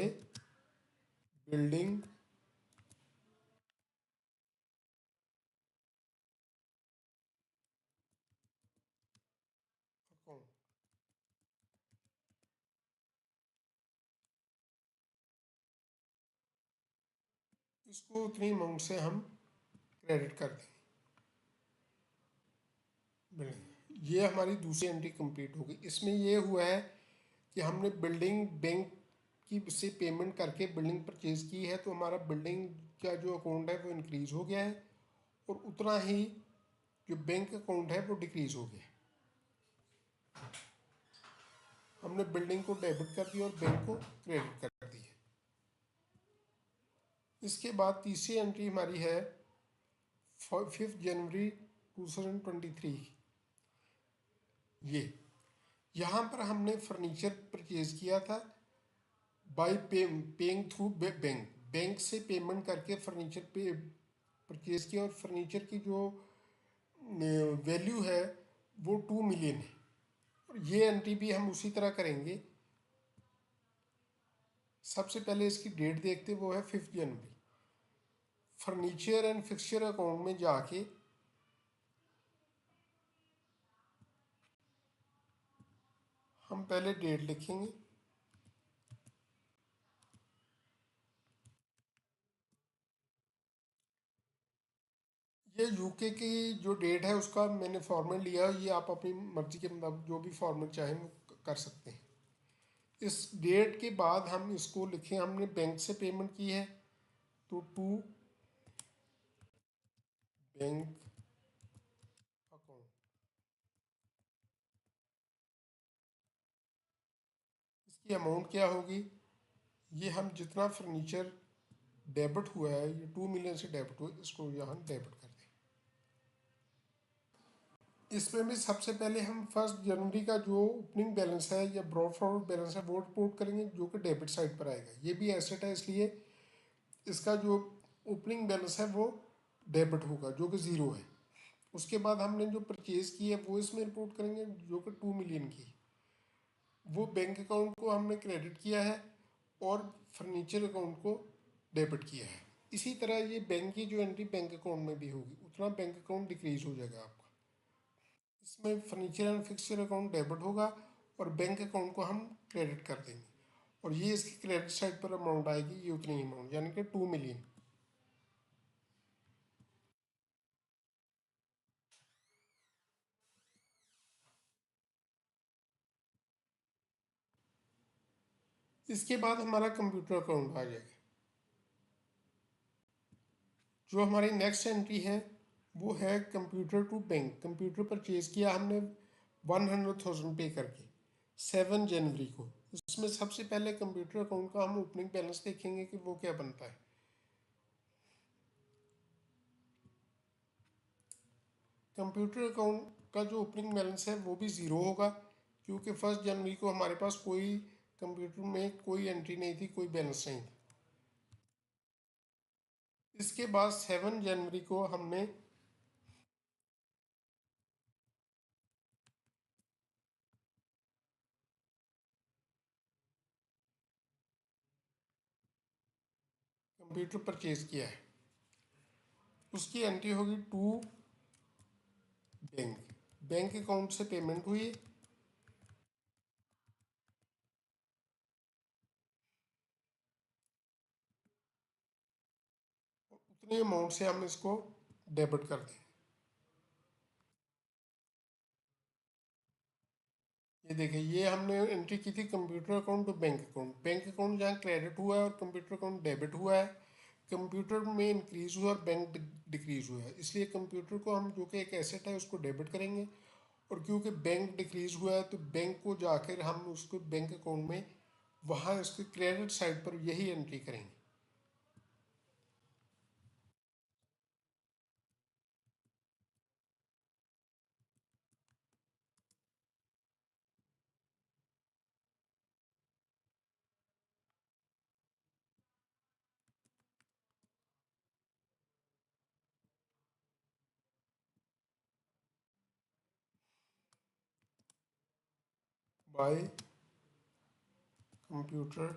बिल्डिंग अकाउंट। इसको उतनी अमाउंट से हम क्रेडिट कर देंगे बिल्डिंग। ये हमारी दूसरी एंट्री कंप्लीट हो गई। इसमें ये हुआ है कि हमने बिल्डिंग बैंक की से पेमेंट करके बिल्डिंग परचेज की है, तो हमारा बिल्डिंग का जो अकाउंट है वो इंक्रीज हो गया है, और उतना ही जो बैंक अकाउंट है वो डिक्रीज हो गया है। हमने बिल्डिंग को डेबिट कर दिया और बैंक को क्रेडिट कर दिया। इसके बाद तीसरी एंट्री हमारी है 5 जनवरी 2023। ये यहाँ पर हमने फर्नीचर परचेज किया था by paying through bank. Bank से पेमेंट करके फर्नीचर पे परचेज किया, और फर्नीचर की जो वैल्यू है वो 2 मिलियन है। और ये एंट्री भी हम उसी तरह करेंगे। सबसे पहले इसकी डेट देखते, वो है 5 जनवरी। फर्नीचर एंड फिक्सचर अकाउंट में जाके हम पहले डेट लिखेंगे। ये यूके की जो डेट है उसका मैंने फॉर्मेट लिया है, ये आप अपनी मर्जी के मुताबिक जो भी फॉर्मेट चाहें वो कर सकते हैं। इस डेट के बाद हम इसको लिखें, हमने बैंक से पेमेंट की है तो टू बैंक अकाउंट। इसकी अमाउंट क्या होगी, ये हम जितना फर्नीचर डेबिट हुआ है, ये 2 मिलियन से डेबिट हुआ, इसको यहाँ डेबिट कर दें। इसमें भी सबसे पहले हम 1 जनवरी का जो ओपनिंग बैलेंस है या ब्रॉड फॉरवर्ड बैलेंस है वो रिपोर्ट करेंगे, जो कि डेबिट साइड पर आएगा। ये भी एसेट है, इसलिए इसका जो ओपनिंग बैलेंस है वो डेबिट होगा, जो कि ज़ीरो है। उसके बाद हमने जो परचेज़ की है वो इसमें रिपोर्ट करेंगे, जो कि 2 मिलियन की। वो बैंक अकाउंट को हमने क्रेडिट किया है और फर्नीचर अकाउंट को डेबिट किया है। इसी तरह ये बैंक की जो एंट्री बैंक अकाउंट में भी होगी, उतना बैंक अकाउंट डिक्रीज हो जाएगा आपका। इसमें furniture and fixture account debit होगा और बैंक अकाउंट को हम क्रेडिट कर देंगे, और ये इसकी क्रेडिट साइड पर अमाउंट आएगी, ये उतनी अमाउंट यानी कि 2 मिलियन। इसके बाद हमारा कंप्यूटर अकाउंट आ जाएगा। जो हमारी नेक्स्ट एंट्री है वो है computer to bank. Computer purchase किया हमने 100,000 पे करके 7 जनवरी को। इसमें सबसे पहले कंप्यूटर अकाउंट का हम ओपनिंग बैलेंस देखेंगे कि वो क्या बनता है। कंप्यूटर अकाउंट का जो ओपनिंग बैलेंस है वो भी ज़ीरो होगा, क्योंकि 1 जनवरी को हमारे पास कोई कंप्यूटर में कोई एंट्री नहीं थी, कोई बैलेंस नहीं था। इसके बाद 7 जनवरी को हमने कंप्यूटर परचेज किया है, उसकी एंट्री होगी टू बैंक। बैंक अकाउंट से पेमेंट हुई, उतने अमाउंट से हम इसको डेबिट कर दें। ये देखिए, ये हमने एंट्री की थी computer account to bank account. Bank account जहाँ क्रेडिट हुआ है और कंप्यूटर अकाउंट डेबिट हुआ है। कंप्यूटर में इंक्रीज हुआ और बैंक डिक्रीज हुआ है, इसलिए कंप्यूटर को हम, जो कि एक एसेट है, उसको डेबिट करेंगे। और क्योंकि बैंक डिक्रीज हुआ है तो बैंक को जाकर हम उसको बैंक अकाउंट में, वहाँ उसके क्रेडिट साइड पर यही एंट्री करेंगे। बाय कंप्यूटर,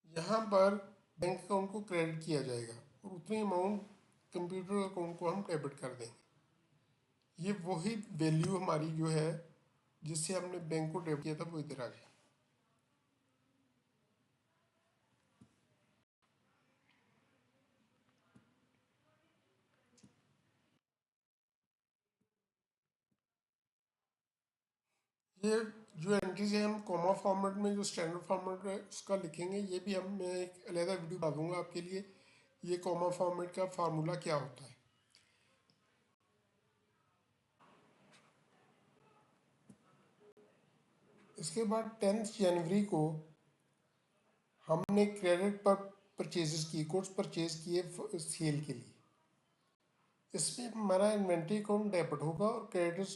यहाँ पर बैंक अकाउंट को क्रेडिट किया जाएगा और उतनी अमाउंट कंप्यूटर अकाउंट को हम डेबिट कर देंगे। ये वही वैल्यू हमारी जो है, जिससे हमने बैंक को डेबिट किया था, वो इधर आ जाए। ये जो एंट्रीज है हम कॉमा फॉर्मेट में, जो स्टैंडर्ड फॉर्मेट है उसका लिखेंगे। ये भी हम, मैं एक अलहदा वीडियो बना दूंगा आपके लिए, ये कॉमा फॉर्मेट का फार्मूला क्या होता है। इसके बाद 10 जनवरी को हमने क्रेडिट पर परचेजेस की, गुड्स परचेज किए सेल के लिए। इसमें हमारा इन्वेंट्री अकाउंट डेबिट होगा और क्रेडिट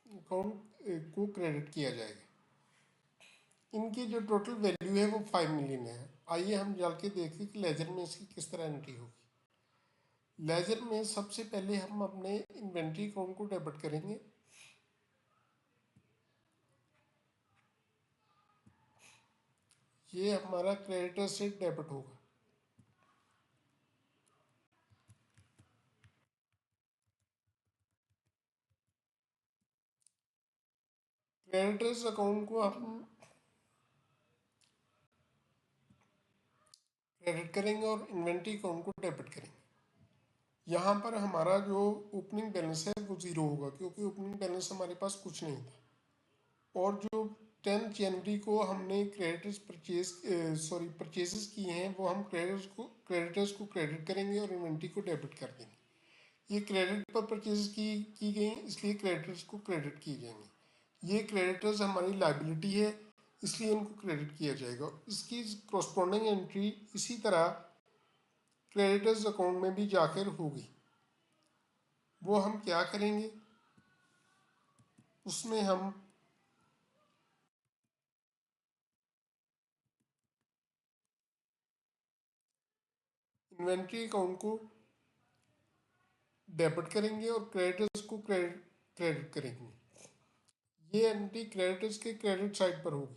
अकाउंट को क्रेडिट किया जाएगा। इनकी जो टोटल वैल्यू है वो 5 मिलियन है। आइए हम जाल के देखते हैं कि लेजर में इसकी किस तरह एंट्री होगी। लेजर में सबसे पहले हम अपने इन्वेंट्री अकाउंट को डेबिट करेंगे। ये हमारा क्रेडिटर से डेबिट होगा। क्रेडिटर्स अकाउंट को हम क्रेडिट करेंगे और इन्वेंट्री अकाउंट को डेबिट करेंगे। यहाँ पर हमारा जो ओपनिंग बैलेंस है वो ज़ीरो होगा, क्योंकि ओपनिंग बैलेंस हमारे पास कुछ नहीं था। और जो 10 जनवरी को हमने क्रेडिटर्स परचेजेस किए हैं, वो हम क्रेडिटर्स को क्रेडिट करेंगे और इन्वेंट्री को डेबिट कर देंगे। ये क्रेडिट पर परचेज की गई, इसलिए क्रेडिटर्स को क्रेडिट किए जाएंगे। ये क्रेडिटर्स हमारी लाइबिलिटी है, इसलिए इनको क्रेडिट किया जाएगा। इसकी कोरस्पॉन्डिंग एंट्री इसी तरह क्रेडिटर्स अकाउंट में भी जाकर होगी। वो हम क्या करेंगे, उसमें हम इन्वेंट्री अकाउंट को डेबिट करेंगे और क्रेडिटर्स को क्रेडिट करेंगे। ये एंट्री क्रेडिटर्स के क्रेडिट साइड पर होगी।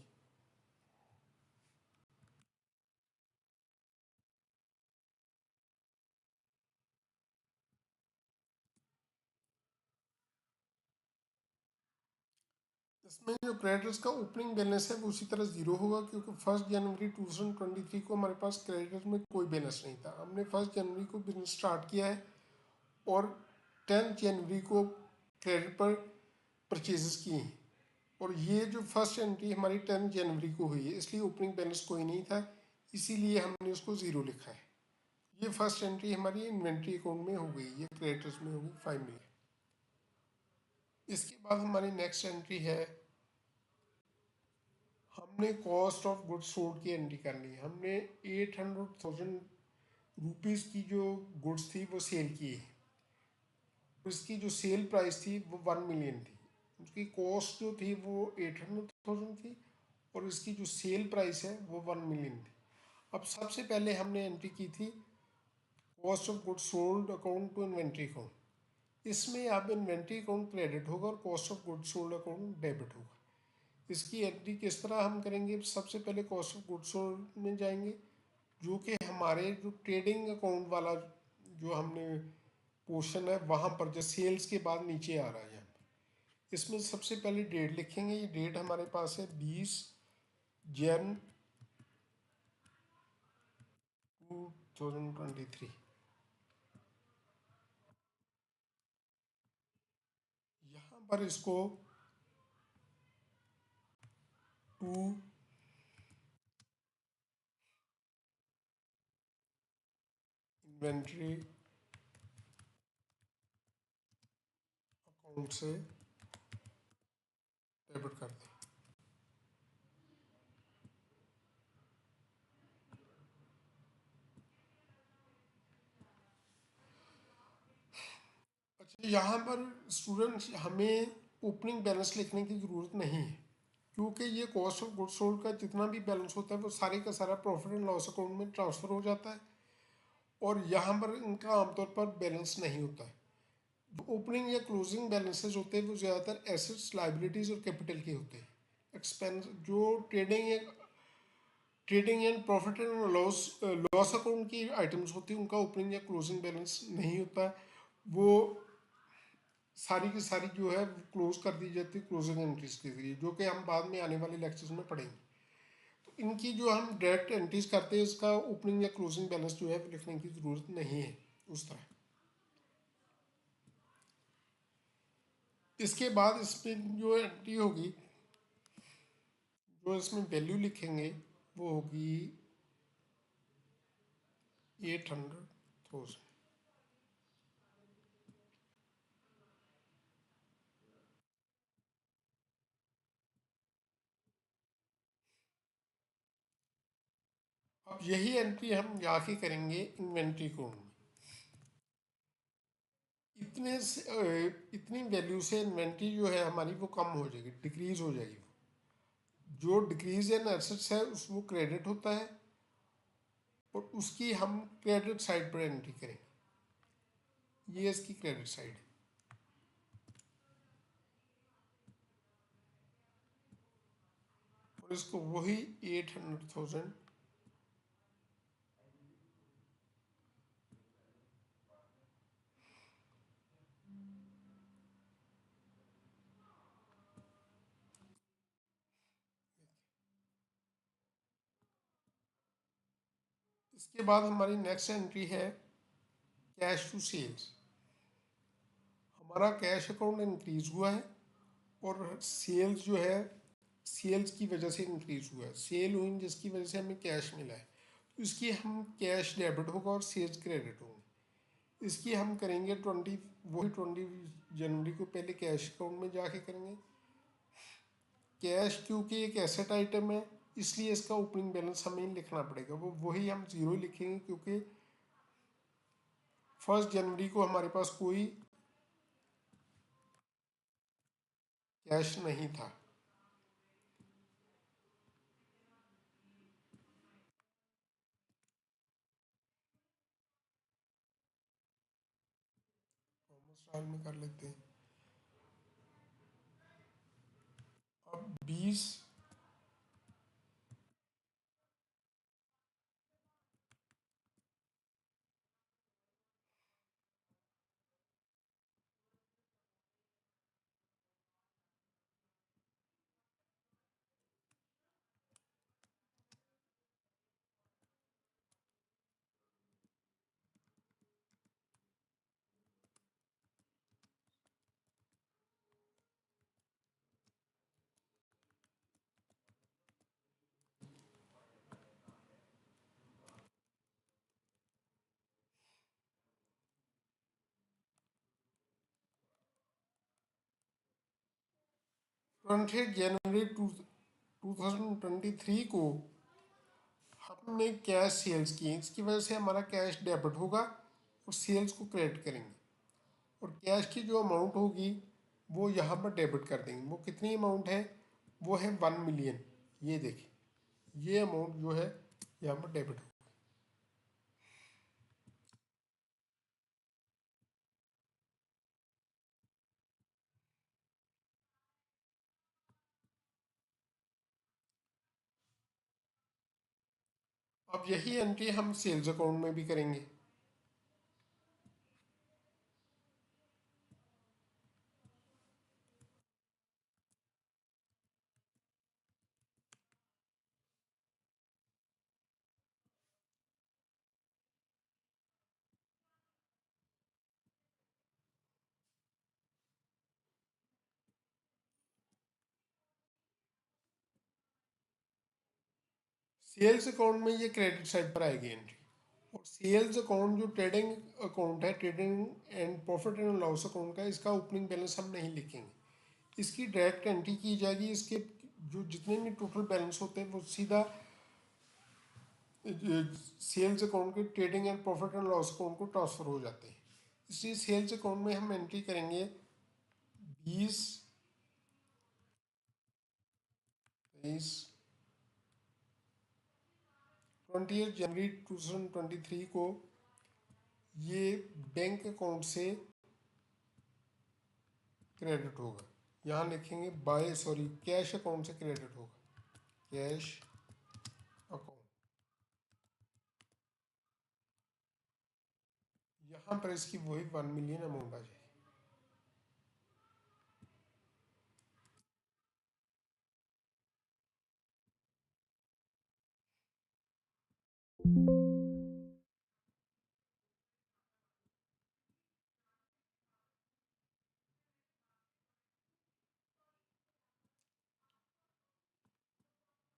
इसमें जो क्रेडिटर्स का ओपनिंग बैलेंस है वो उसी तरह जीरो होगा, क्योंकि 1 जनवरी 2023 को हमारे पास क्रेडिटर्स में कोई बैलेंस नहीं था। हमने 1 जनवरी को बिजनेस स्टार्ट किया है और 10 जनवरी को क्रेडिट पर परचेजेस किए हैं। और ये जो फर्स्ट एंट्री हमारी 10 जनवरी को हुई है, इसलिए ओपनिंग बैलेंस कोई नहीं था, इसीलिए हमने उसको ज़ीरो लिखा है। ये फर्स्ट एंट्री हमारी इन्वेंट्री अकाउंट में हो गई, ये क्रेडिटर्स में होगी 5 मिलियन। इसके बाद हमारी नेक्स्ट एंट्री है, हमने कॉस्ट ऑफ गुड्स सोल्ड की एंट्री करनी है। हमने 800,000 रुपीज़ की जो गुड्स थी वो सेल की है। उसकी जो सेल प्राइस थी वो 1 मिलियन थी। उसकी कॉस्ट जो थी वो 800,000 थी और इसकी जो सेल प्राइस है वो 1 मिलियन थी। अब सबसे पहले हमने एंट्री की थी cost of goods sold account to inventory account. इसमें अब इन्वेंट्री अकाउंट क्रेडिट होगा और cost of goods sold account debit होगा। इसकी एंट्री किस तरह हम करेंगे, सबसे पहले कॉस्ट ऑफ गुड्स सोल्ड में जाएंगे, जो कि हमारे जो ट्रेडिंग अकाउंट वाला जो हमने पोर्शन है वहाँ पर जो सेल्स के बाद नीचे आ रहा है यहाँ पर। इसमें सबसे पहले डेट लिखेंगे। ये डेट हमारे पास है 20 जन 2023। यहाँ पर इसको टू इन्वेंट्री अकाउंट से डेबिट कर दें। अच्छा, यहाँ पर स्टूडेंट्स हमें ओपनिंग बैलेंस लिखने की ज़रूरत नहीं है, क्योंकि ये कॉस्ट ऑफ गुड्स सोल्ड का जितना भी बैलेंस होता है वो सारे का सारा प्रॉफिट एंड लॉस अकाउंट में ट्रांसफ़र हो जाता है और यहाँ पर इनका आमतौर पर बैलेंस नहीं होता है। जो ओपनिंग या क्लोजिंग बैलेंसेज होते हैं वो ज़्यादातर एसेट्स, लाइबिलिटीज़ और कैपिटल के होते हैं। एक्सपेंस जो trading and profit and loss loss account की आइटम्स होती हैं, उनका ओपनिंग या क्लोजिंग बैलेंस नहीं होता। वो सारी की सारी जो है क्लोज कर दी जाती है क्लोजिंग एंट्रीज के जरिए, जो कि हम बाद में आने वाले लेक्चर्स में पढ़ेंगे। तो इनकी जो हम डायरेक्ट एंट्रीज करते हैं, इसका ओपनिंग या क्लोजिंग बैलेंस जो है लिखने की ज़रूरत नहीं है उस तरह। इसके बाद इसमें जो एंट्री होगी, जो इसमें वैल्यू लिखेंगे वो होगी 800,000। अब यही एंट्री हम जाके करेंगे इन्वेंट्री कोड में। इतनी वैल्यू से इन्वेंट्री जो है हमारी वो कम हो जाएगी, डिक्रीज हो जाएगी। जो डिक्रीज इन एसेट्स है उस वो क्रेडिट होता है और उसकी हम क्रेडिट साइड पर एंट्री करेंगे। ये इसकी क्रेडिट साइड है और इसको वही 800,000 इसके बाद हमारी नेक्स्ट एंट्री है कैश टू सेल्स, हमारा कैश अकाउंट इंक्रीज हुआ है और सेल्स जो है सेल्स की वजह से इंक्रीज हुआ है, सेल हुई जिसकी वजह से हमें कैश मिला है, तो इसकी हम कैश डेबिट होगा और सेल्स क्रेडिट होंगे। इसकी हम करेंगे 20 को पहले कैश अकाउंट में जाके करेंगे। कैश क्योंकि एक एसेट आइटम है इसलिए इसका ओपनिंग बैलेंस हमें लिखना पड़ेगा, वो वही हम जीरो लिखेंगे क्योंकि 1 जनवरी को हमारे पास कोई कैश नहीं था। साल में कर लेते हैं। अब 20 जनवरी 2023 को हमने कैश सेल्स की, इसकी वजह से हमारा कैश डेबिट होगा और सेल्स को क्रेडिट करेंगे और कैश की जो अमाउंट होगी वो यहाँ पर डेबिट कर देंगे। वो कितनी अमाउंट है, वो है 1 मिलियन। ये देखिए ये अमाउंट जो है यहाँ पर डेबिट हो। अब यही एंट्री हम सेल्स अकाउंट में भी करेंगे। सेल्स अकाउंट में ये क्रेडिट साइड पर आएगी एंट्री, और सेल्स अकाउंट जो ट्रेडिंग अकाउंट है, trading and profit and loss account का, इसका ओपनिंग बैलेंस हम नहीं लिखेंगे। इसकी डायरेक्ट एंट्री की जाएगी, इसके जो जितने भी टोटल बैलेंस होते हैं वो सीधा सेल्स अकाउंट के trading and profit and loss account को ट्रांसफर हो जाते हैं। इसलिए सेल्स अकाउंट में हम एंट्री करेंगे 20, 23, 20 जनवरी 2023 को ये बैंक अकाउंट से क्रेडिट होगा। यहाँ लिखेंगे बाय सॉरी कैश अकाउंट से क्रेडिट होगा, कैश अकाउंट। यहाँ पर इसकी वही 1 मिलियन अमाउंट आ जाएगी।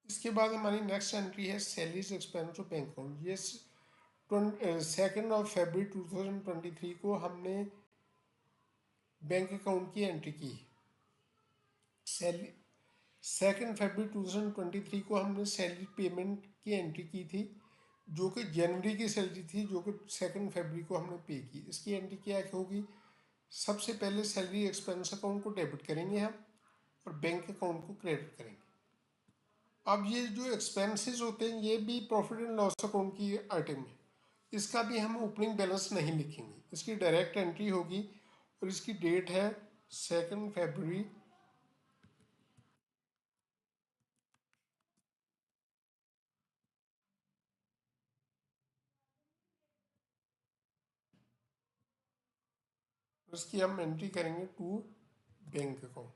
इसके बाद हमारी नेक्स्ट एंट्री है salaries expense of bank account. ये 2 फरवरी 2023 को हमने बैंक अकाउंट की एंट्री की। सैलरी 2 फरवरी 2023 को हमने सैलरी पेमेंट की एंट्री की थी, जो कि जनवरी की सैलरी थी, जो कि 2 फरवरी को हमने पे की। इसकी एंट्री क्या होगी, सबसे पहले सैलरी एक्सपेंस अकाउंट को डेबिट करेंगे हम और बैंक अकाउंट को क्रेडिट करेंगे। अब ये जो एक्सपेंसेस होते हैं ये भी प्रॉफिट एंड लॉस अकाउंट की आइटम है, इसका भी हम ओपनिंग बैलेंस नहीं लिखेंगे, इसकी डायरेक्ट एंट्री होगी और इसकी डेट है 2 फरवरी। इसकी हम एंट्री करेंगे टू बैंक अकाउंट।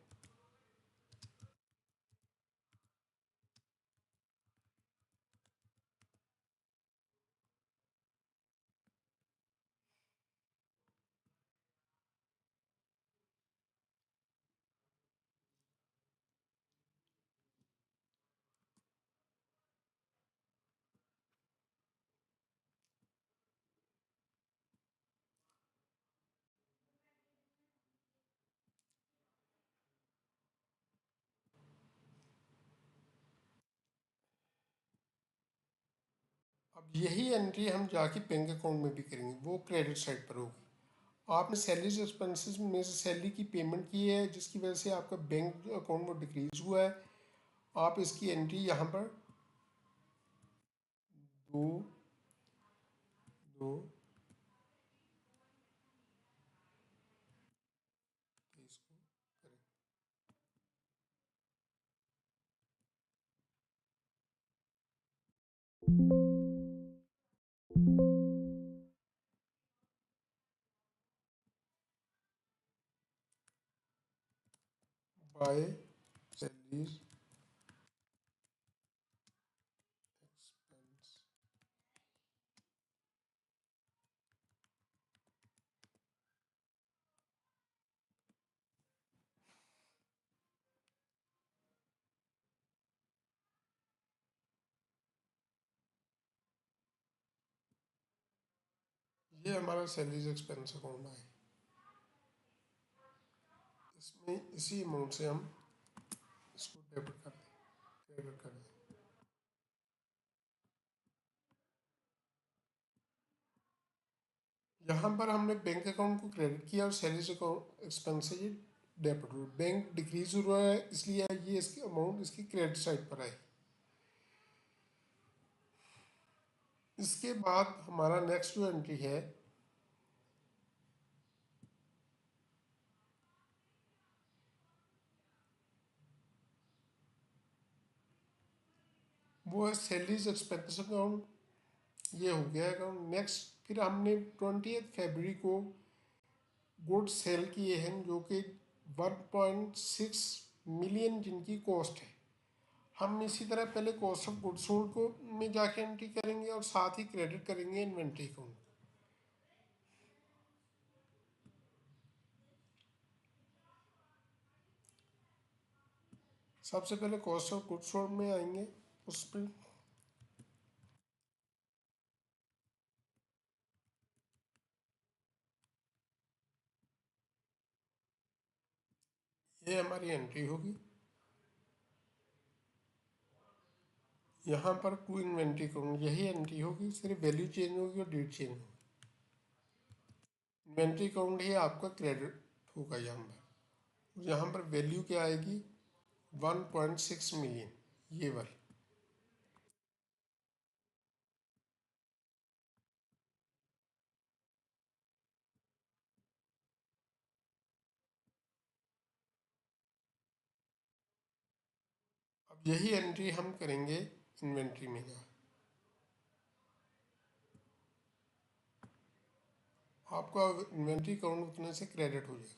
यही एंट्री हम जाके बैंक अकाउंट में भी करेंगे, वो क्रेडिट साइड पर होगी। आपने सैलरीज एक्सपेंसेस में से सैलरी की पेमेंट की है, जिसकी वजह से आपका बैंक अकाउंट में डिक्रीज हुआ है। आप इसकी एंट्री यहाँ पर दो दो इसको करें। बाय सैलरीज एक्सपेंस, ये हमारा सैलरीज एक्सपेंस अकाउंट है। इसमें इसी अमाउंट से हम इसको डेबिट कर दें, क्रेडिट कर दें। यहाँ पर हमने बैंक अकाउंट को क्रेडिट किया और सैलरीज अकाउंट एक्सपेंस से ये डेबिट हुआ। बैंक डिक्रीज हुआ है, इसलिए ये इसकी अमाउंट इसकी क्रेडिट साइड पर आई। इसके बाद हमारा नेक्स्ट जो एंट्री है वो है सैलरीज एक्सपेंस अकाउंट। ये हो गया अकाउंट। नेक्स्ट फिर हमने 20 फरवरी को गुड्स सेल किए हैं, जो कि 1.6 मिलियन जिनकी कॉस्ट है। हम इसी तरह पहले कॉस्ट ऑफ गुड्स सोल्ड को में जाके एंट्री करेंगे और साथ ही क्रेडिट करेंगे इन्वेंट्री अकाउंट। सबसे पहले कॉस्ट ऑफ गुड्स सोल्ड में आएंगे। उस पर ये हमारी एंट्री होगी। यहाँ पर टू इन्वेंट्री अकाउंट, यही एंट्री होगी, सिर्फ वैल्यू चेंज होगी और डेट चेंज होगी। इन्वेंट्री अकाउंट ही आपका क्रेडिट होगा यहाँ पर। यहाँ पर वैल्यू क्या आएगी, 1.6 मिलियन, ये वाली। अब यही एंट्री हम करेंगे इन्वेंट्री में जा। आपका इन्वेंट्री अकाउंट उतने से क्रेडिट हो जाएगा।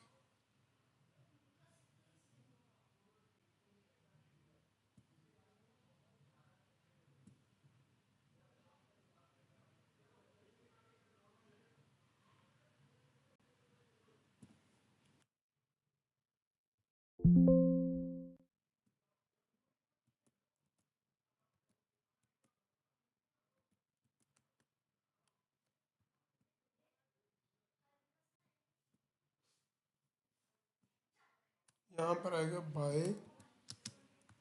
यहाँ पर आएगा by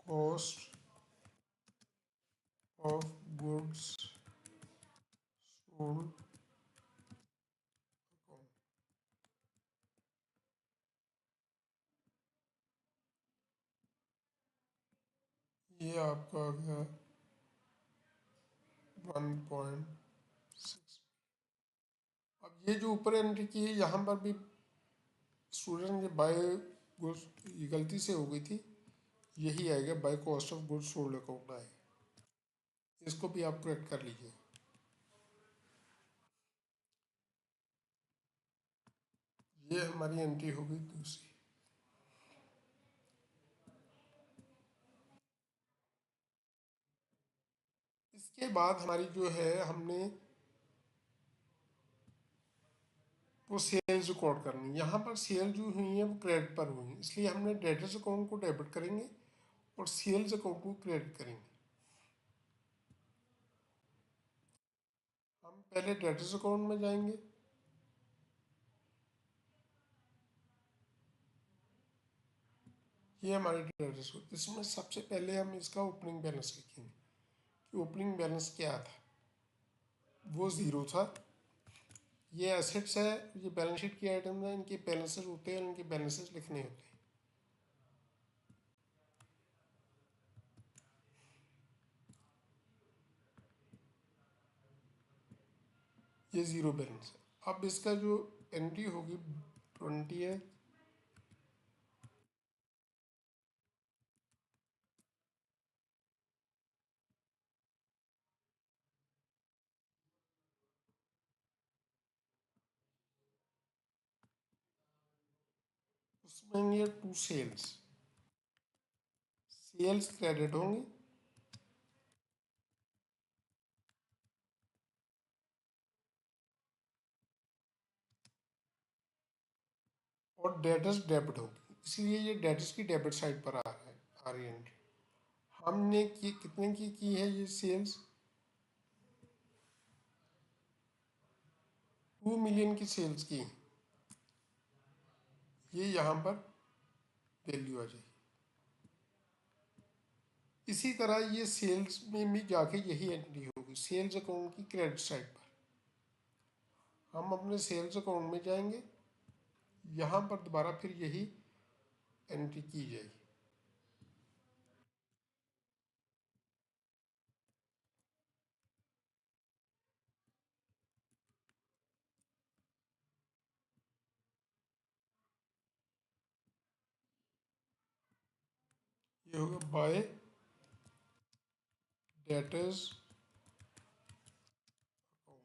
cost of goods sold account. ये आपका आ गया 1.6। अब ये जो ऊपर एंट्री की है, यहाँ पर भी स्टूडेंट ये बाय गुड्स, ये गलती से हो गई थी। यही आएगा by cost of goods sold account आएगा। इसको भी आप करेक्ट कर लीजिए। ये हमारी एंट्री होगी दूसरी। इसके बाद हमारी जो है, हमने वो सेल्स रिकॉर्ड करनी। यहाँ पर सेल जो हुई है वो क्रेडिट पर हुई है, इसलिए हमने डेटर्स अकाउंट को डेबिट करेंगे और सेल्स अकाउंट को क्रेडिट करेंगे। हम पहले डेटर्स अकाउंट में जाएंगे। ये हमारे डेटर्स, इसमें सबसे पहले हम इसका ओपनिंग बैलेंस लिखेंगे कि ओपनिंग बैलेंस क्या था। वो ज़ीरो था। ये एसेट्स है, ये बैलेंस शीट की आइटम है, इनके बैलेंसेस होते हैं, इनके बैलेंसेस लिखने होते हैं। ये ज़ीरो बैलेंस है। अब इसका जो एंट्री होगी 20 है, उसमें ये टू सेल्स, सेल्स क्रेडिट होंगी और डेटर्स डेबिट होगी, इसलिए ये डेटर्स की डेबिट साइड पर आ रहा है, आ रही एंट्री। हमने कितने की है ये सेल्स, 2 मिलियन की सेल्स की। ये यहाँ पर वैल्यू आ जाएगी। इसी तरह ये सेल्स में भी जाके यही एंट्री होगी, सेल्स अकाउंट की क्रेडिट साइड पर। हम अपने सेल्स अकाउंट में जाएंगे, यहाँ पर दोबारा फिर यही एंट्री की जाएगी। ये होगा बाय डेटर्स अकाउंट।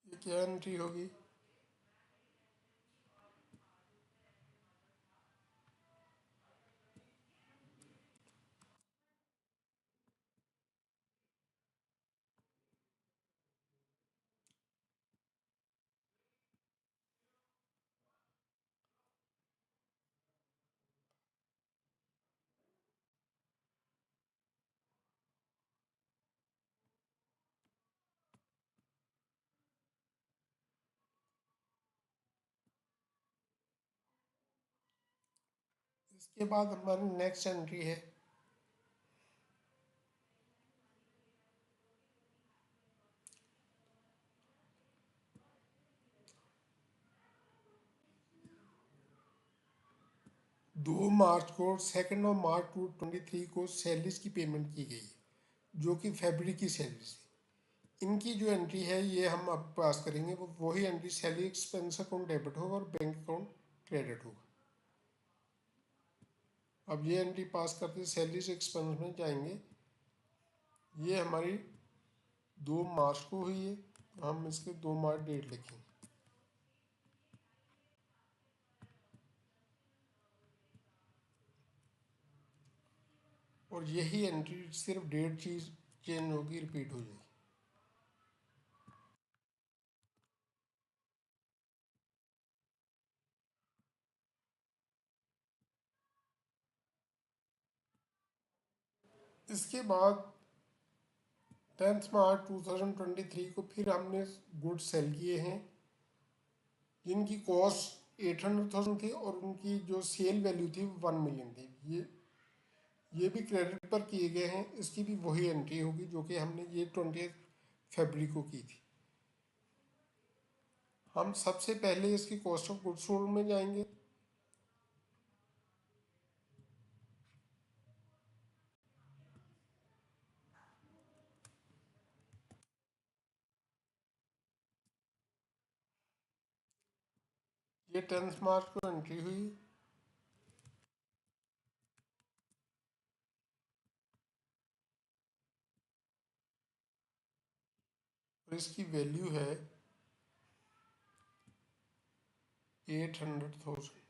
ये क्या एंट्री होगी, इसके बाद हमारी नेक्स्ट एंट्री है दो मार्च को, 2 मार्च 2023 को सैलरीज की पेमेंट की गई है, जो कि फरवरी की सैलरीज थी। इनकी जो एंट्री है ये हम अब पास करेंगे, वो वही entry, salary expense account debit होगा और बैंक अकाउंट क्रेडिट होगा। अब ये एंट्री पास करते सैलरीज एक्सपेंस में जाएंगे, ये हमारी 2 मार्च को हुई है, हम इसके 2 मार्च डेट लिखेंगे। और यही एंट्री सिर्फ डेट चीज चेंज होगी, रिपीट हो जाएगी। इसके बाद 10 मार्च 2023 को फिर हमने गुड्स सेल किए हैं, जिनकी कॉस्ट 800,000 थी और उनकी जो सेल वैल्यू थी 1 मिलियन थी। ये भी क्रेडिट पर किए गए हैं, इसकी भी वही एंट्री होगी जो कि हमने ये 20 फरवरी को की थी। हम सबसे पहले इसकी कॉस्ट ऑफ गुड्स सोल्ड में जाएंगे। ये 10 मार्च को एंट्री हुई और इसकी वैल्यू है 800,000।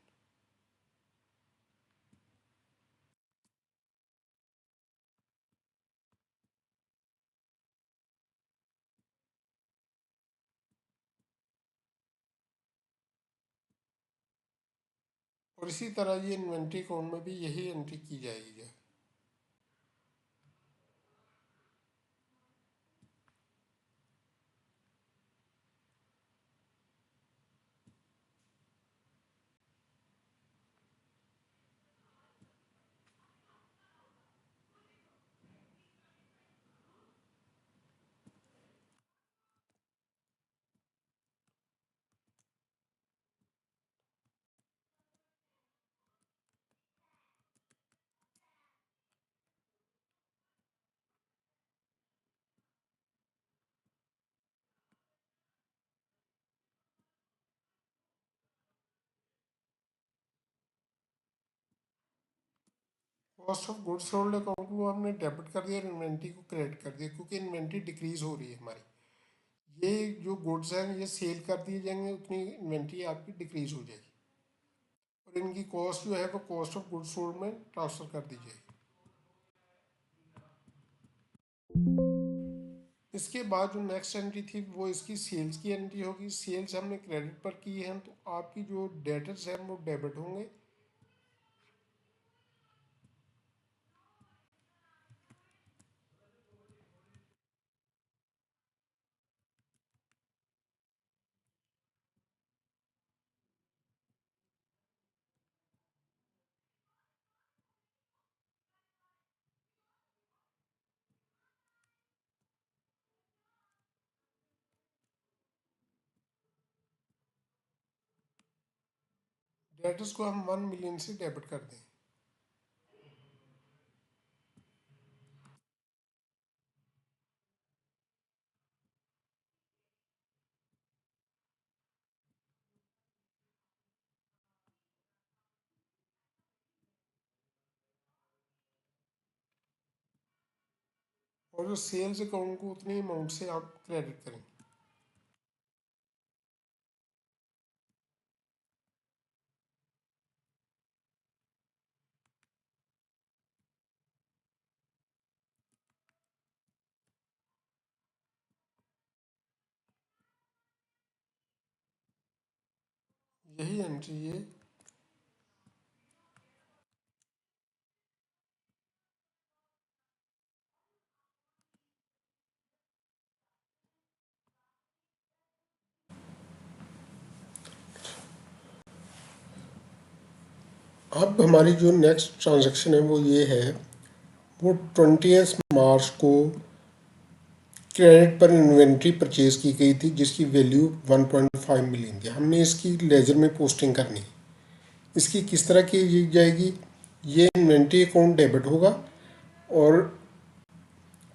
और इसी तरह ये इन्वेंट्री अकाउंट में भी यही एंट्री की जाएगी। Cost of goods sold account को हमने डेबिट कर दिया और इन्वेंट्री को क्रेडिट कर दिया, क्योंकि इन्वेंट्री डिक्रीज हो रही है हमारी। ये जो गुड्स हैं ये सेल कर दिए जाएंगे, उतनी इन्वेंट्री आपकी डिक्रीज हो जाएगी और इनकी कॉस्ट जो है वो कॉस्ट ऑफ गुड्स सोल्ड में ट्रांसफर कर दी जाएगी। इसके बाद जो नेक्स्ट एंट्री थी वो इसकी सेल्स की एंट्री होगी। सेल्स हमने क्रेडिट पर की हैं तो आपकी जो डेटर्स हैं वो डेबिट होंगे। डेटर्स को हम 1 मिलियन से डेबिट कर दें। और जो सेल्स अकाउंट को उतनी अमाउंट से आप क्रेडिट करें। यही एंट्री है। अब हमारी जो नेक्स्ट ट्रांजैक्शन है वो ये है, वो 20 मार्च को क्रेडिट पर इन्वेंट्री परचेज की गई थी जिसकी वैल्यू 1.5 मिलियन थी। हमने इसकी लेजर में पोस्टिंग करनी। इसकी किस तरह की जाएगी, ये इन्वेंट्री अकाउंट डेबिट होगा और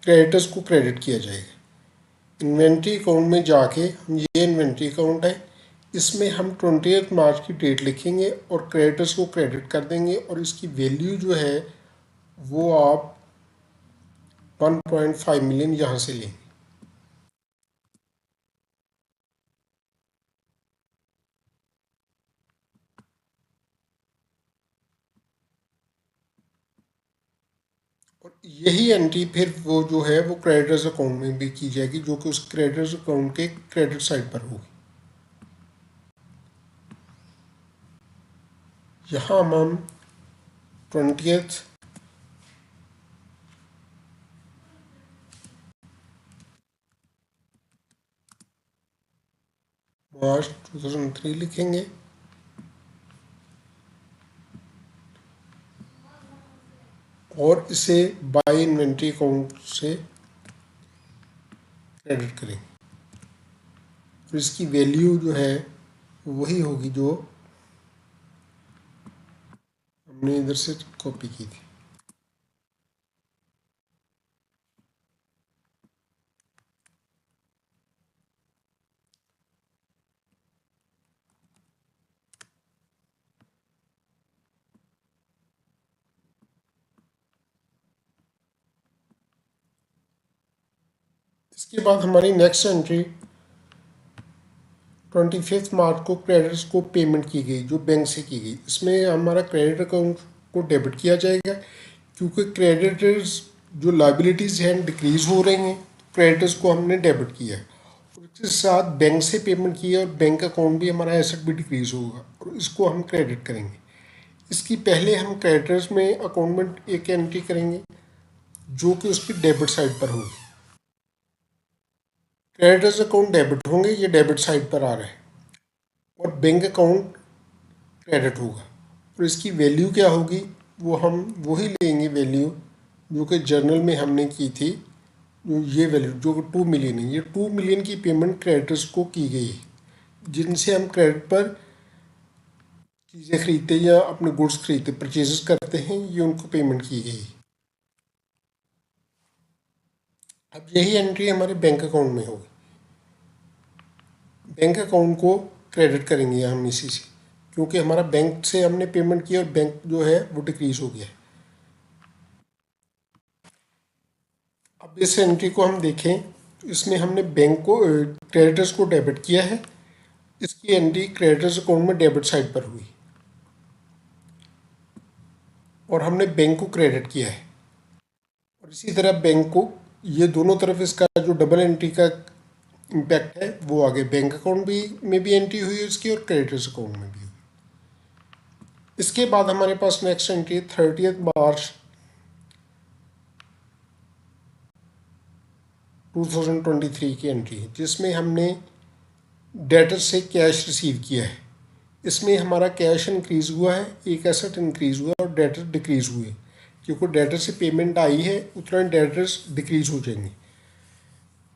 क्रेडिटर्स को क्रेडिट किया जाएगा। इन्वेंट्री अकाउंट में जाके हम, ये इन्वेंट्री अकाउंट है, इसमें हम 20 मार्च की डेट लिखेंगे और क्रेडिटर्स को क्रेडिट कर देंगे और इसकी वैल्यू जो है वो आप 1.5 मिलियन यहाँ से लेंगे। और यही एंट्री फिर वो जो है वो क्रेडिटर्स अकाउंट में भी की जाएगी, जो कि उस क्रेडिटर्स अकाउंट के क्रेडिट साइड पर होगी। यहाँ हम 20 मार्च 2003 लिखेंगे और इसे बाय इन्वेंट्री अकाउंट से क्रेडिट करेंगे। तो इसकी वैल्यू जो है वही होगी जो हमने इधर से कॉपी की थी। इसके बाद हमारी नेक्स्ट एंट्री 25 मार्च को क्रेडिटर्स को पेमेंट की गई जो बैंक से की गई। इसमें हमारा क्रेडिट अकाउंट को डेबिट किया जाएगा, क्योंकि क्रेडिटर्स जो लाइबिलिटीज़ हैं डिक्रीज हो रही हैं, क्रेडिटर्स को हमने डेबिट किया है और इसके साथ बैंक से पेमेंट की है और बैंक अकाउंट भी हमारा एसेट भी डिक्रीज होगा और इसको हम क्रेडिट करेंगे। इसकी पहले हम क्रेडिटर्स में अकाउंट में एक एंट्री करेंगे जो कि उसकी डेबिट साइड पर होगी। क्रेडिटर्स अकाउंट डेबिट होंगे, ये डेबिट साइड पर आ रहे हैं और बैंक अकाउंट क्रेडिट होगा और इसकी वैल्यू क्या होगी, वो हम वही लेंगे वैल्यू जो कि जर्नल में हमने की थी। जो ये वैल्यू जो 2 मिलियन है, ये 2 मिलियन की पेमेंट क्रेडिटर्स को की गई है जिनसे हम क्रेडिट पर चीज़ें खरीदते या अपने गुड्स खरीदते परचेजेस करते हैं, ये उनको पेमेंट की गई। अब यही एंट्री हमारे बैंक अकाउंट में होगी। बैंक अकाउंट को क्रेडिट करेंगे हम इसी से, क्योंकि हमारा बैंक से हमने पेमेंट की और बैंक जो है वो डिक्रीज हो गया है। अब इस एंट्री को हम देखें तो इसमें हमने बैंक को क्रेडिटर्स को डेबिट किया है। इसकी एंट्री क्रेडिटर्स अकाउंट में डेबिट साइड पर हुई और हमने बैंक को क्रेडिट किया है। और इसी तरह बैंक को ये दोनों तरफ इसका जो डबल एंट्री का इम्पैक्ट है वो आगे बैंक अकाउंट भी में भी एंट्री हुई है इसकी और क्रेडिटर्स अकाउंट में भी हुई। इसके बाद हमारे पास नेक्स्ट एंट्री 30 मार्च 2023 की एंट्री है जिसमें हमने डेटर से कैश रिसीव किया है। इसमें हमारा कैश इंक्रीज़ हुआ है, एक एसेट इंक्रीज़ हुआ है और डेटर डिक्रीज़ हुए। क्योंकि डेटर से पेमेंट आई है उतना डेटर्स डिक्रीज़ हो जाएंगे।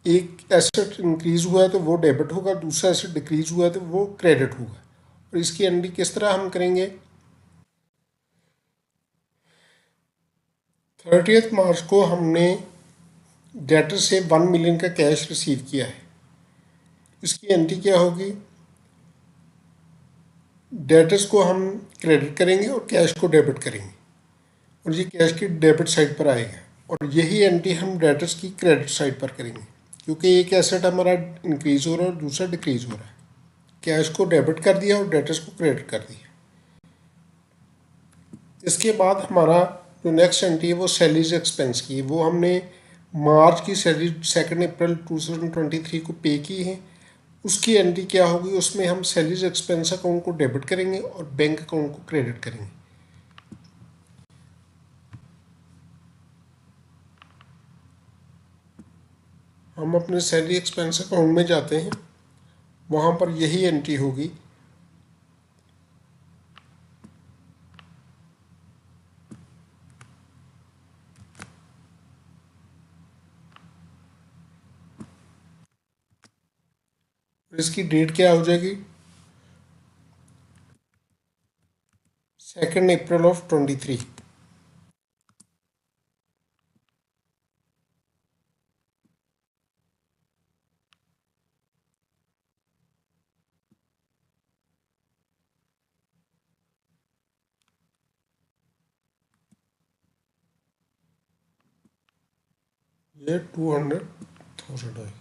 एक एसेट इंक्रीज़ हुआ है तो वो डेबिट होगा, दूसरा एसेट डिक्रीज़ हुआ है तो वो क्रेडिट होगा। और इसकी एंट्री किस तरह हम करेंगे? 30 मार्च को हमने डेटर से 1 मिलियन का कैश रिसीव किया है। इसकी एंट्री क्या होगी? डेटर्स को हम क्रेडिट करेंगे और कैश को डेबिट करेंगे और ये कैश की डेबिट साइड पर आएगा। और यही एंट्री हम डेटर्स की क्रेडिट साइड पर करेंगे क्योंकि एक एसेट हमारा इंक्रीज़ हो रहा है और दूसरा डिक्रीज़ हो रहा है। कैश को डेबिट कर दिया और डेटर्स को क्रेडिट कर दिया। इसके बाद हमारा जो नेक्स्ट एंट्री है वो सैलरीज एक्सपेंस की है। वो हमने मार्च की सैलरी 2 अप्रैल 2023 को पे की है। उसकी एंट्री क्या होगी? उसमें हम सैलरीज एक्सपेंस अकाउंट को डेबिट करेंगे और बैंक अकाउंट को क्रेडिट करेंगे। हम अपने सैलरी एक्सपेंस अकाउंट में जाते हैं, वहाँ पर यही एंट्री होगी। इसकी डेट क्या हो जाएगी? 2 अप्रैल 23। ये 200,000 है।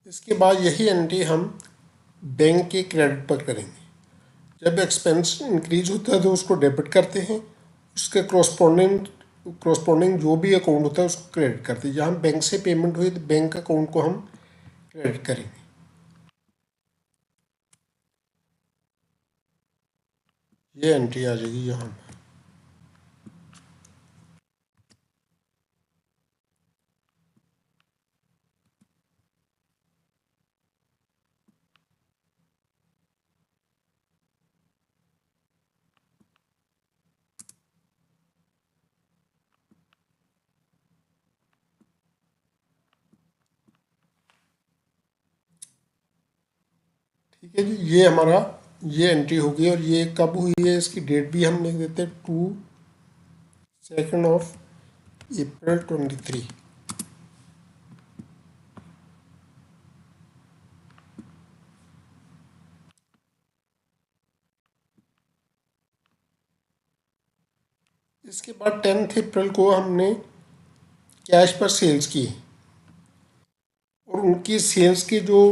इसके बाद यही एंट्री हम बैंक के क्रेडिट पर करेंगे। जब एक्सपेंस इंक्रीज होता है तो उसको डेबिट करते हैं, उसके क्रॉसपोंडिंग जो भी अकाउंट होता है उसको क्रेडिट करते हैं। जहाँ बैंक से पेमेंट हुई तो बैंक अकाउंट को हम क्रेडिट करेंगे। ये एंट्री आ जाएगी यहाँ पर। ठीक है जी, ये हमारा ये एंट्री होगी। और ये कब हुई है इसकी डेट भी हम लिख देते हैं, 2 अप्रैल 23। इसके बाद 10 अप्रैल को हमने कैश पर सेल्स की और उनकी सेल्स की जो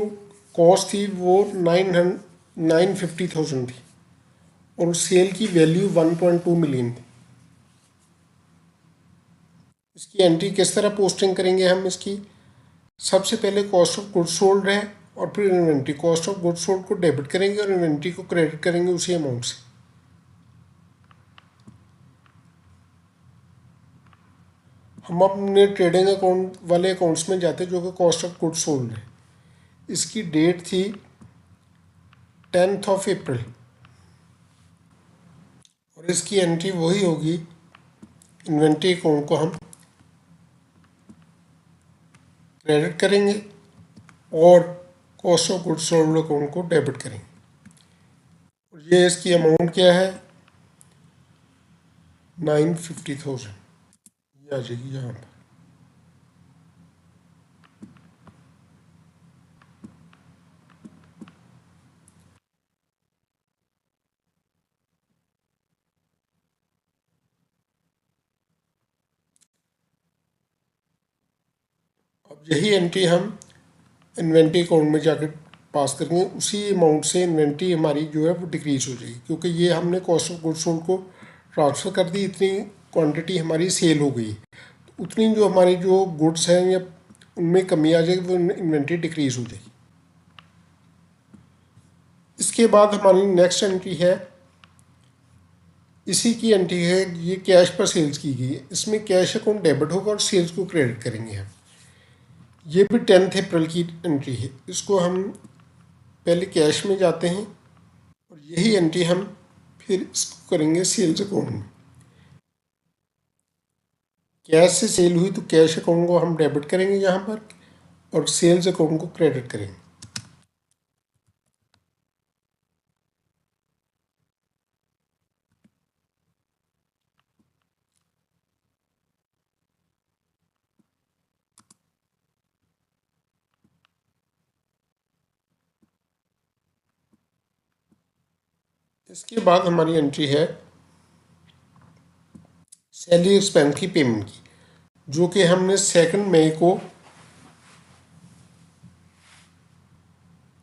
कॉस्ट थी वो 950,000 थी और सेल की वैल्यू 1.2 मिलियन थी। इसकी एंट्री किस तरह पोस्टिंग करेंगे हम इसकी? सबसे पहले कॉस्ट ऑफ गुड्स सोल्ड है और फिर inventory. Cost of goods sold को डेबिट करेंगे और इन्वेंट्री को क्रेडिट करेंगे उसी अमाउंट से। हम अपने ट्रेडिंग अकाउंट वाले अकाउंट्स में जाते हैं जो कि कॉस्ट ऑफ गुड्स सोल्ड है। इसकी डेट थी 10 अप्रैल और इसकी एंट्री वही होगी। इन्वेंट्री अकाउंट को हम क्रेडिट करेंगे और cost of goods sold account को डेबिट करेंगे। और ये इसकी अमाउंट क्या है? 950,000। ये आ जाएगी यहाँ पर। अब यही एंट्री हम इन्वेंट्री अकाउंट में जाकर पास करेंगे, उसी अमाउंट से इन्वेंट्री हमारी जो है वो डिक्रीज़ हो जाएगी, क्योंकि ये हमने कॉस्ट ऑफ गुड्स सोल्ड को ट्रांसफ़र कर दी, इतनी क्वांटिटी हमारी सेल हो गई, तो उतनी जो हमारी जो गुड्स हैं या उनमें कमी आ जाएगी, वो इन्वेंट्री डिक्रीज़ हो जाएगी। इसके बाद हमारी नेक्स्ट एंट्री है, इसी की एंट्री है, ये कैश पर सेल्स की गई है। इसमें कैश अकाउंट डेबिट होगा और सेल्स को क्रेडिट करेंगे हम। ये भी 10 अप्रैल की एंट्री है। इसको हम पहले कैश में जाते हैं और यही एंट्री हम फिर इसको करेंगे सेल्स अकाउंट में। कैश से सेल हुई तो कैश अकाउंट को हम डेबिट करेंगे यहाँ पर और सेल्स अकाउंट को क्रेडिट करेंगे। इसके बाद हमारी एंट्री है सैलरी एक्सपेंस की पेमेंट की, जो कि हमने 2 मई को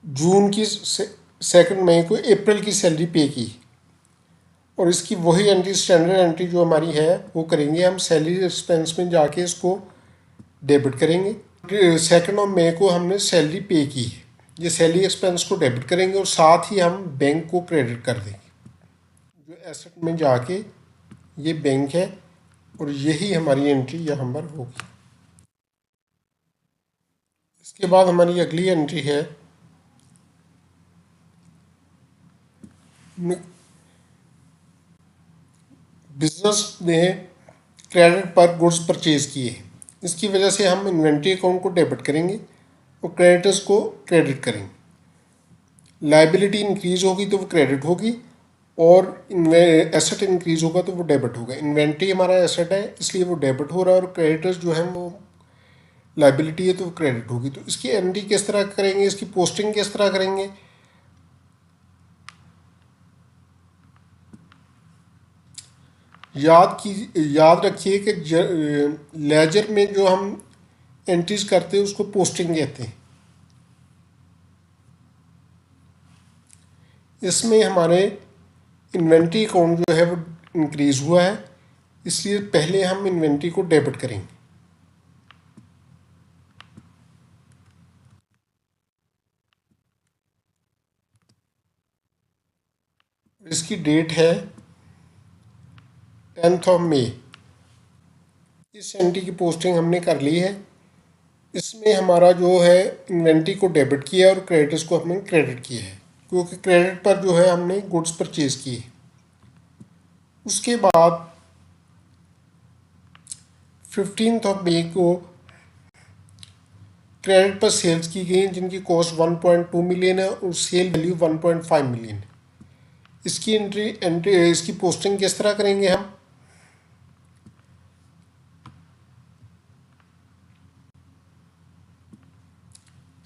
जून की 2 मई को अप्रैल की सैलरी पे की, और इसकी वही एंट्री स्टैंडर्ड एंट्री जो हमारी है वो करेंगे हम। सैलरी एक्सपेंस में जाके इसको डेबिट करेंगे। 2 मई को हमने सैलरी पे की है, ये सैलरी एक्सपेंस को डेबिट करेंगे और साथ ही हम बैंक को क्रेडिट कर देंगे। जो एसेट में जाके ये बैंक है और यही हमारी एंट्री यहाँ पर होगी। इसके बाद हमारी अगली एंट्री है बिजनेस ने क्रेडिट पर गुड्स परचेज किए, इसकी वजह से हम इन्वेंट्री अकाउंट को डेबिट करेंगे और क्रेडिटर्स को क्रेडिट करेंगे। लाइबिलिटी इंक्रीज होगी तो वो क्रेडिट होगी और एसेट इंक्रीज होगा तो वो डेबिट होगा। इन्वेंट्री हमारा एसेट है इसलिए वो डेबिट हो रहा है और क्रेडिटर्स जो है वो लाइबिलिटी है तो वो क्रेडिट होगी। तो इसकी एंट्री किस तरह करेंगे, इसकी पोस्टिंग किस तरह करेंगे, याद रखिए कि लेजर में जो हम एंट्रीज करते हैं उसको पोस्टिंग कहते हैं। इसमें हमारे इन्वेंट्री अकाउंट जो है वो इंक्रीज हुआ है, इसलिए पहले हम इन्वेंट्री को डेबिट करेंगे। इसकी डेट है 10 मई। इस एंट्री की पोस्टिंग हमने कर ली है। इसमें हमारा जो है इन्वेंट्री को डेबिट किया और क्रेडिटर्स को हमने क्रेडिट किया है, क्योंकि क्रेडिट पर जो है हमने गुड्स परचेज किए। उसके बाद 15 मई को क्रेडिट पर सेल्स की गई जिनकी कॉस्ट 1.2 मिलियन है और सेल वैल्यू 1.5 मिलियन है। इसकी एंट्री इसकी पोस्टिंग किस तरह करेंगे हम,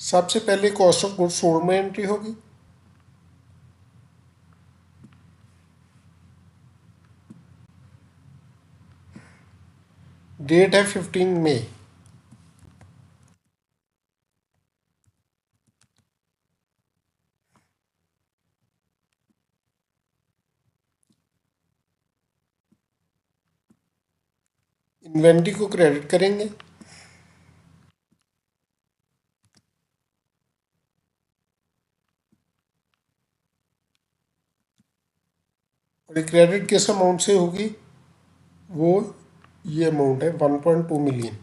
सबसे पहले कॉस्ट ऑफ गुड्स सोल्ड में एंट्री होगी। डेट है 15 मई। इन्वेंट्री को क्रेडिट करेंगे और क्रेडिट किस अमाउंट से होगी, वो ये अमाउंट है 1.2 मिलियन।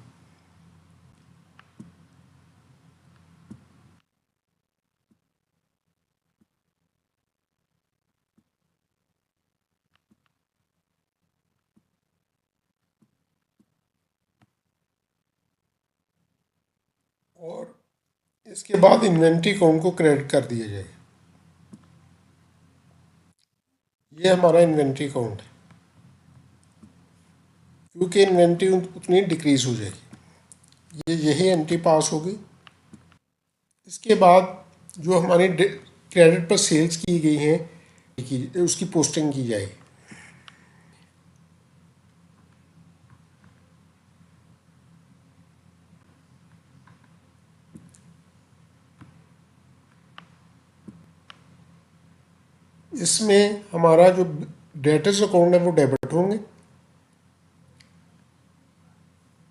और इसके बाद इन्वेंट्री अकाउंट को क्रेडिट कर दिया जाए। ये हमारा इन्वेंट्री अकाउंट है, क्योंकि इन्वेंट्री उतनी डिक्रीज हो जाएगी। ये यही एंट्री पास होगी। इसके बाद जो हमारी क्रेडिट पर सेल्स की गई हैं उसकी पोस्टिंग की जाए। इसमें हमारा जो डेटर्स अकाउंट है वो डेबिट होंगे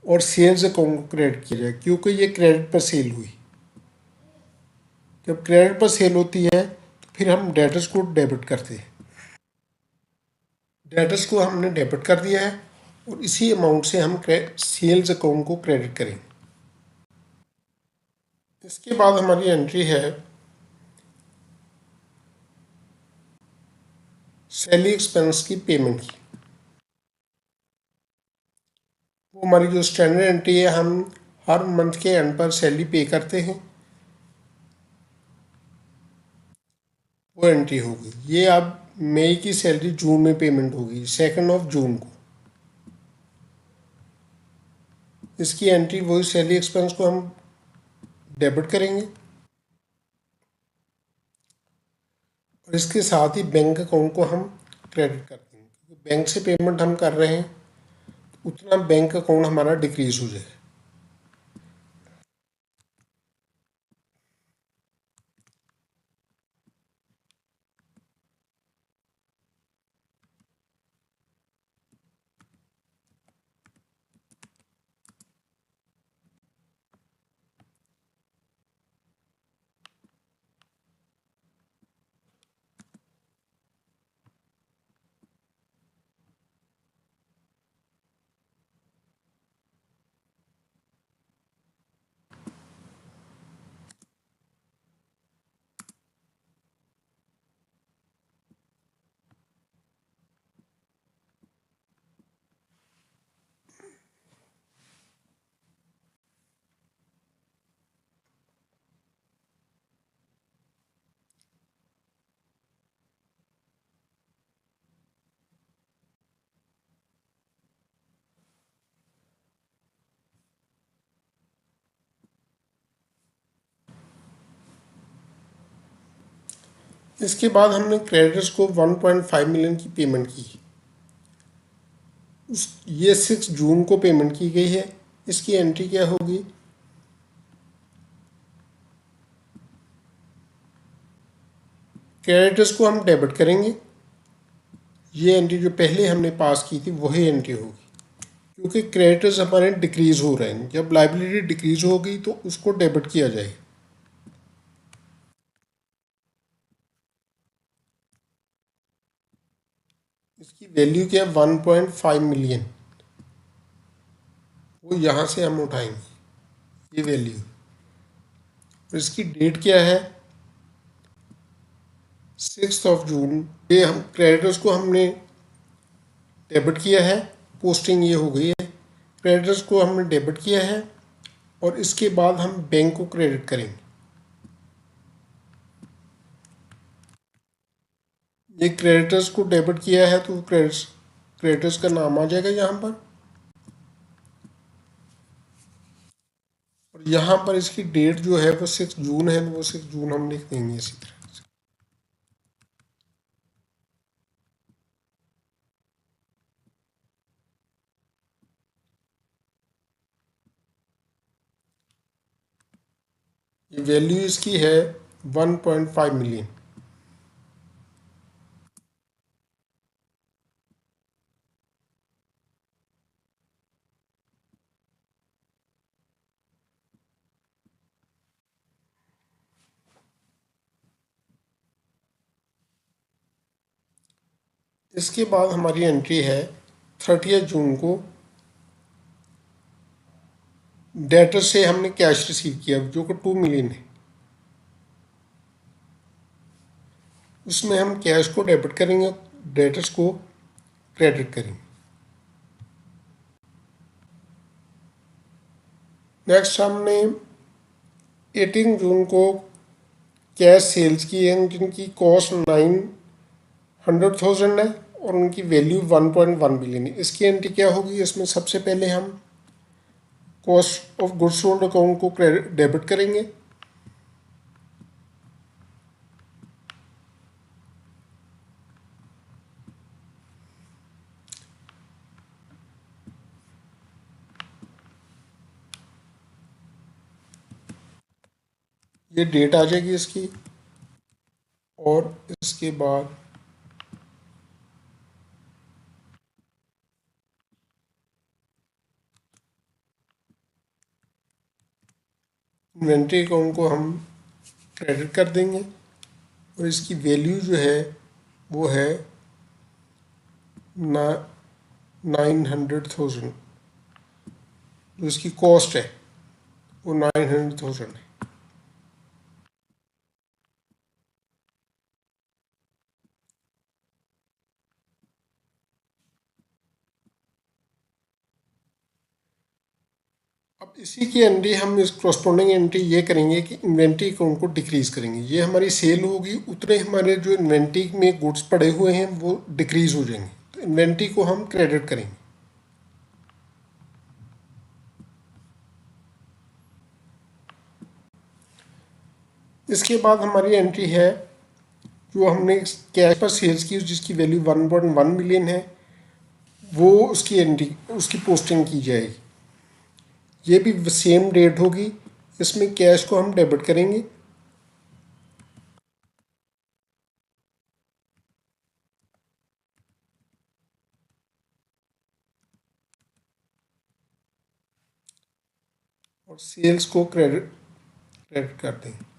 और सेल्स अकाउंट को क्रेडिट किया जाए, क्योंकि ये क्रेडिट पर सेल हुई। जब क्रेडिट पर सेल होती है तो फिर हम डेटर्स को डेबिट करते हैं। डेटर्स को हमने डेबिट कर दिया है और इसी अमाउंट से हम सेल्स अकाउंट को क्रेडिट करेंगे। इसके बाद हमारी एंट्री है सैलरी एक्सपेंस की पेमेंट की। वो हमारी जो स्टैंडर्ड एंट्री है, हम हर मंथ के एंड पर सैलरी पे करते हैं, वो एंट्री होगी। ये अब मई की सैलरी जून में पेमेंट होगी, 2 जून को। इसकी एंट्री वही सैलरी एक्सपेंस को हम डेबिट करेंगे और इसके साथ ही बैंक अकाउंट को हम क्रेडिट कर देंगे, क्योंकि बैंक से पेमेंट हम कर रहे हैं उतना बैंक अकाउंट हमारा डिक्रीज हो जाए। इसके बाद हमने क्रेडिटर्स को 1.5 मिलियन की पेमेंट की। ये 6 जून को पेमेंट की गई है। इसकी एंट्री क्या होगी? क्रेडिटर्स को हम डेबिट करेंगे। ये एंट्री जो पहले हमने पास की थी वही एंट्री होगी, क्योंकि क्रेडिटर्स हमारे डिक्रीज हो रहे हैं। जब लाइबिलिटी डिक्रीज होगी तो उसको डेबिट किया जाए। इसकी वैल्यू क्या है? 1.5 मिलियन। वो यहाँ से हम उठाएंगे ये वैल्यू। और इसकी डेट क्या है? 6 जून। ये हम क्रेडिटर्स को हमने डेबिट किया है, पोस्टिंग ये हो गई है। क्रेडिटर्स को हमने डेबिट किया है और इसके बाद हम बैंक को क्रेडिट करेंगे। ये क्रेडिटर्स को डेबिट किया है तो क्रेडिटर्स का नाम आ जाएगा यहाँ पर, और यहाँ पर इसकी डेट जो है वो 6 जून है, तो वो 6 जून हम लिख देंगे इसी तरह से। ये वैल्यू इसकी है 1.5 मिलियन। इसके बाद हमारी एंट्री है 30 जून को। डेटर से हमने कैश रिसीव किया जो कि 2 मिलियन है। उसमें हम कैश को डेबिट करेंगे, डेटर्स को क्रेडिट करेंगे। नेक्स्ट हमने 18 जून को कैश सेल्स की है, जिनकी कॉस्ट 900,000 है और उनकी वैल्यू 1.1 बिलियन है। इसकी एंट्री क्या होगी? इसमें सबसे पहले हम cost of goods sold account को डेबिट करेंगे। ये डेट आ जाएगी इसकी, और इसके बाद इन्वेंट्री अकाउंट को हम क्रेडिट कर देंगे और इसकी वैल्यू जो है वो है 900,000। जो इसकी कॉस्ट है वो 900,000 है। अब इसी की एंट्री हम इस कॉरस्पॉन्डिंग एंट्री ये करेंगे कि इन्वेंट्री अकाउंट को डिक्रीज करेंगे। ये हमारी सेल होगी, उतने हमारे जो इन्वेंट्री में गुड्स पड़े हुए हैं वो डिक्रीज हो जाएंगे, तो इन्वेंट्री को हम क्रेडिट करेंगे। इसके बाद हमारी एंट्री है जो हमने कैश पर सेल्स की जिसकी वैल्यू 1.1 मिलियन है, वो उसकी एंट्री उसकी पोस्टिंग की जाएगी। ये भी सेम डेट होगी। इसमें कैश को हम डेबिट करेंगे और सेल्स को क्रेडिट क्रेडिट कर देंगे।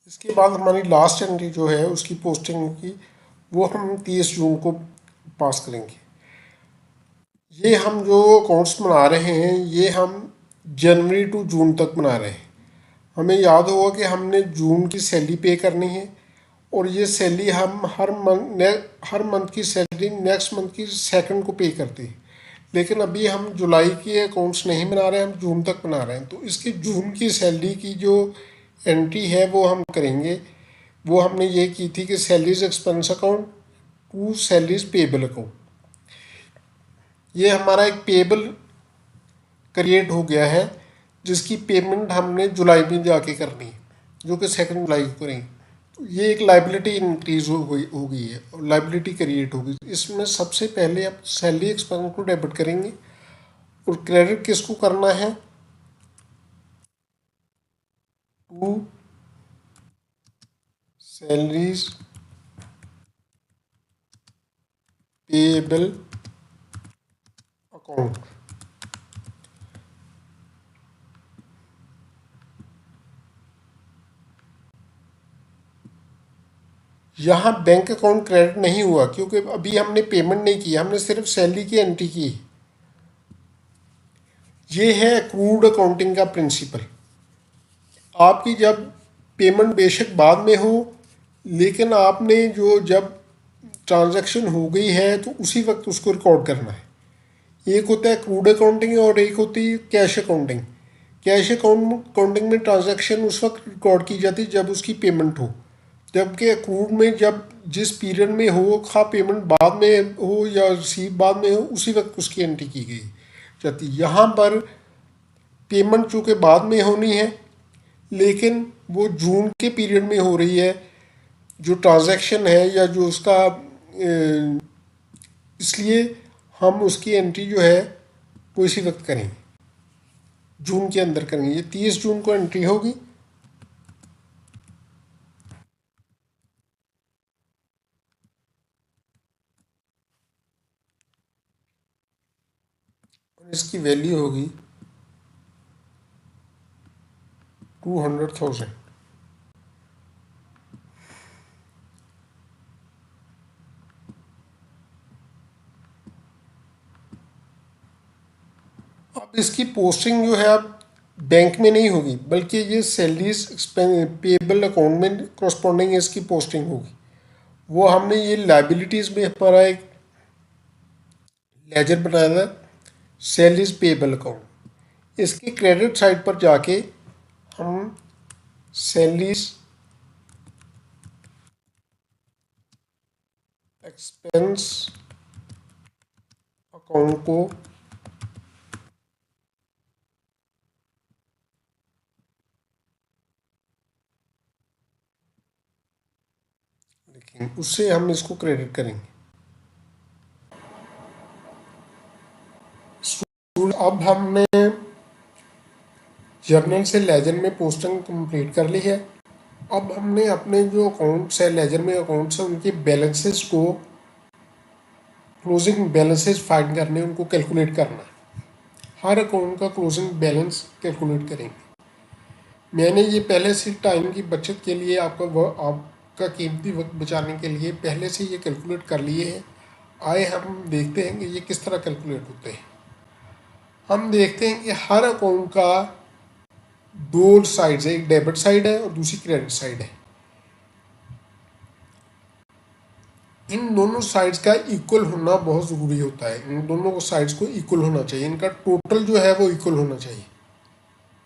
इसके बाद हमारी लास्ट एंट्री जो है उसकी पोस्टिंग की वो हम 30 जून को पास करेंगे। ये हम जो अकाउंट्स बना रहे हैं ये हम जनवरी टू जून तक बना रहे हैं। हमें याद होगा कि हमने जून की सैलरी पे करनी है और ये सैलरी हम हर मंथ की सैलरी नेक्स्ट मंथ की सेकंड को पे करते हैं। लेकिन अभी हम जुलाई के अकाउंट्स नहीं बना रहे हैं, हम जून तक बना रहे हैं। तो इसकी जून की सैलरी की जो एंट्री है वो हम करेंगे। वो हमने ये की थी कि salaries expense account to salaries payable account. ये हमारा एक पेबल क्रिएट हो गया है जिसकी पेमेंट हमने जुलाई में जाके करनी है, जो कि 2 जुलाई को करेंगे। तो ये एक लाइबिलिटी इंक्रीज हो गई है और लाइबिलिटी क्रिएट होगी। इसमें सबसे पहले आप सैलरी एक्सपेंस को डेबिट करेंगे और क्रेडिट किसको करना है, टू सैलरीज पेएबल अकाउंट। यहाँ बैंक अकाउंट क्रेडिट नहीं हुआ क्योंकि अभी हमने पेमेंट नहीं की, हमने सिर्फ सैलरी की एंट्री की। ये है अक्रूड अकाउंटिंग का प्रिंसिपल। आपकी जब पेमेंट बेशक बाद में हो, लेकिन आपने जो जब ट्रांजैक्शन हो गई है तो उसी वक्त उसको रिकॉर्ड करना है। एक होता है क्रूड अकाउंटिंग और एक होती है कैश अकाउंटिंग। कैश अकाउंटिंग में ट्रांजैक्शन उस वक्त रिकॉर्ड की जाती है जब उसकी पेमेंट हो, जबकि अक्रूड में जब जिस पीरियड में हो, खा पेमेंट बाद में हो या रिसीव बाद में हो, उसी वक्त उसकी एंट्री की गई जाती है। यहाँ पर पेमेंट चूँकि बाद में होनी है लेकिन वो जून के पीरियड में हो रही है जो ट्रांजैक्शन है या जो उसका, इसलिए हम उसकी एंट्री जो है वो इसी वक्त करेंगे, जून के अंदर करेंगे। ये 30 जून को एंट्री होगी। और इसकी वैल्यू होगी 200,000। अब इसकी पोस्टिंग जो है अब बैंक में नहीं होगी बल्कि ये सैलरीज पेएबल अकाउंट में कॉरस्पॉन्डिंग इसकी पोस्टिंग होगी। वो हमने ये लाइबिलिटीज़ में हमारा एक लेजर बनाया था, सैलरीज पेएबल अकाउंट। इसकी क्रेडिट साइड पर जाके हम सैलरीज एक्सपेंस अकाउंट को लिखेंगे, उससे हम इसको क्रेडिट करेंगे। अब हमने जर्नल से लेजर में पोस्टिंग कंप्लीट कर ली है। अब हमने अपने जो अकाउंट्स है लेजर में अकाउंट्स है उनके बैलेंसेस को, क्लोजिंग बैलेंसेस फाइंड करने, उनको कैलकुलेट करना है। हर अकाउंट का क्लोजिंग बैलेंस कैलकुलेट करेंगे। मैंने ये पहले से टाइम की बचत के लिए आपका कीमती वक्त बचाने के लिए पहले से ये कैलकुलेट कर लिए हैं। आए हम देखते हैं कि ये किस तरह कैलकुलेट होते हैं। हम देखते हैं कि हर अकाउंट का दो साइड्स है, एक डेबिट साइड है और दूसरी क्रेडिट साइड है। इन दोनों साइड्स का इक्वल होना बहुत ज़रूरी होता है। इन दोनों साइड्स को इक्वल होना चाहिए, इनका टोटल जो है वो इक्वल होना चाहिए।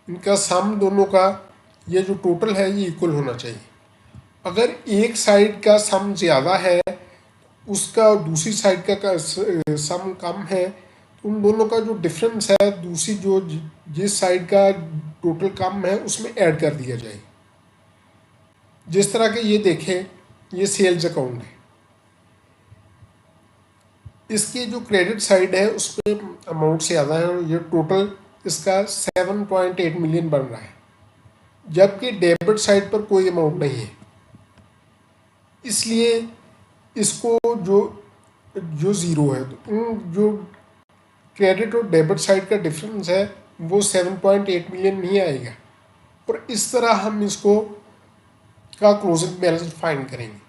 इनका सम दोनों का ये जो टोटल है ये इक्वल होना चाहिए। अगर एक साइड का सम ज़्यादा है उसका और दूसरी साइड का सम कम है तो उन दोनों का जो डिफरेंस है दूसरी जो जिस साइड का टोटल कम है उसमें ऐड कर दिया जाए। जिस तरह के ये देखें, ये सेल्स अकाउंट है, इसकी जो क्रेडिट साइड है उस पर अमाउंट ज़्यादा है और ये टोटल इसका 7.8 मिलियन बन रहा है, जबकि डेबिट साइड पर कोई अमाउंट नहीं है। इसलिए इसको जो जो ज़ीरो है तो उन जो क्रेडिट और डेबिट साइड का डिफरेंस है वो 7.8 मिलियन नहीं आएगा। और इस तरह हम इसको का क्लोजिंग बैलेंस फाइंड करेंगे।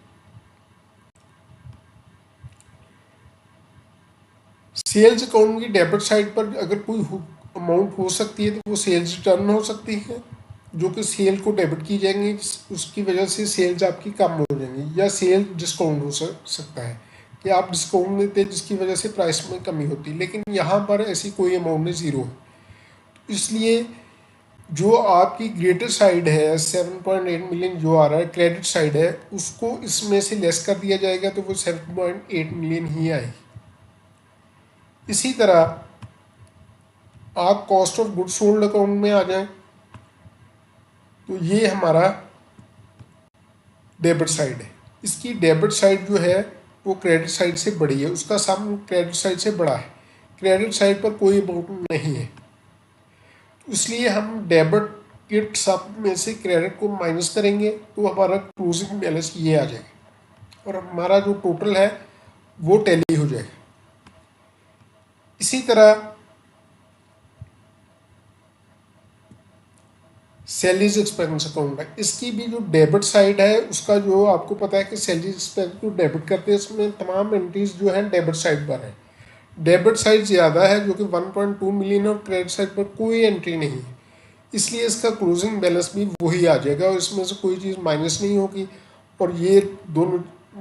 सेल्स अकाउंट की डेबिट साइड पर अगर कोई अमाउंट हो सकती है तो वो सेल्स रिटर्न हो सकती है, जो कि सेल को डेबिट की जाएंगी, उसकी वजह से सेल्स आपकी कम हो जाएंगी, या सेल डिस्काउंट हो सकता है कि आप डिस्काउंट देते हैं जिसकी वजह से प्राइस में कमी होती है। लेकिन यहाँ पर ऐसी कोई अमाउंट नहीं, ज़ीरो है। इसलिए जो आपकी ग्रेटर साइड है 7.8 मिलियन जो आ रहा है क्रेडिट साइड है, उसको इसमें से लेस कर दिया जाएगा तो वो 7.8 मिलियन ही आएगी। इसी तरह आप cost of goods sold account में आ जाएं तो ये हमारा डेबिट साइड है। इसकी डेबिट साइड जो है वो क्रेडिट साइड से बड़ी है, उसका सम क्रेडिट साइड से बड़ा है, क्रेडिट साइड पर कोई अमाउंट नहीं है। इसलिए हम डेबिट के सम में से क्रेडिट को माइनस करेंगे तो हमारा क्लोजिंग बैलेंस ये आ जाएगा और हमारा जो टोटल है वो टैली हो जाएगा। इसी तरह सैलरीज एक्सपेंस अकाउंट है, इसकी भी जो डेबिट साइड है उसका जो आपको पता है कि सैलरी एक्सपेंस को डेबिट करते हैं, इसमें तमाम एंट्रीज जो है डेबिट साइड पर है। डेबिट साइड ज़्यादा है जो कि 1.2 मिलियन और क्रेडिट साइड पर कोई एंट्री नहीं है, इसलिए इसका क्लोजिंग बैलेंस भी वही आ जाएगा और इसमें से कोई चीज़ माइनस नहीं होगी और ये दोनों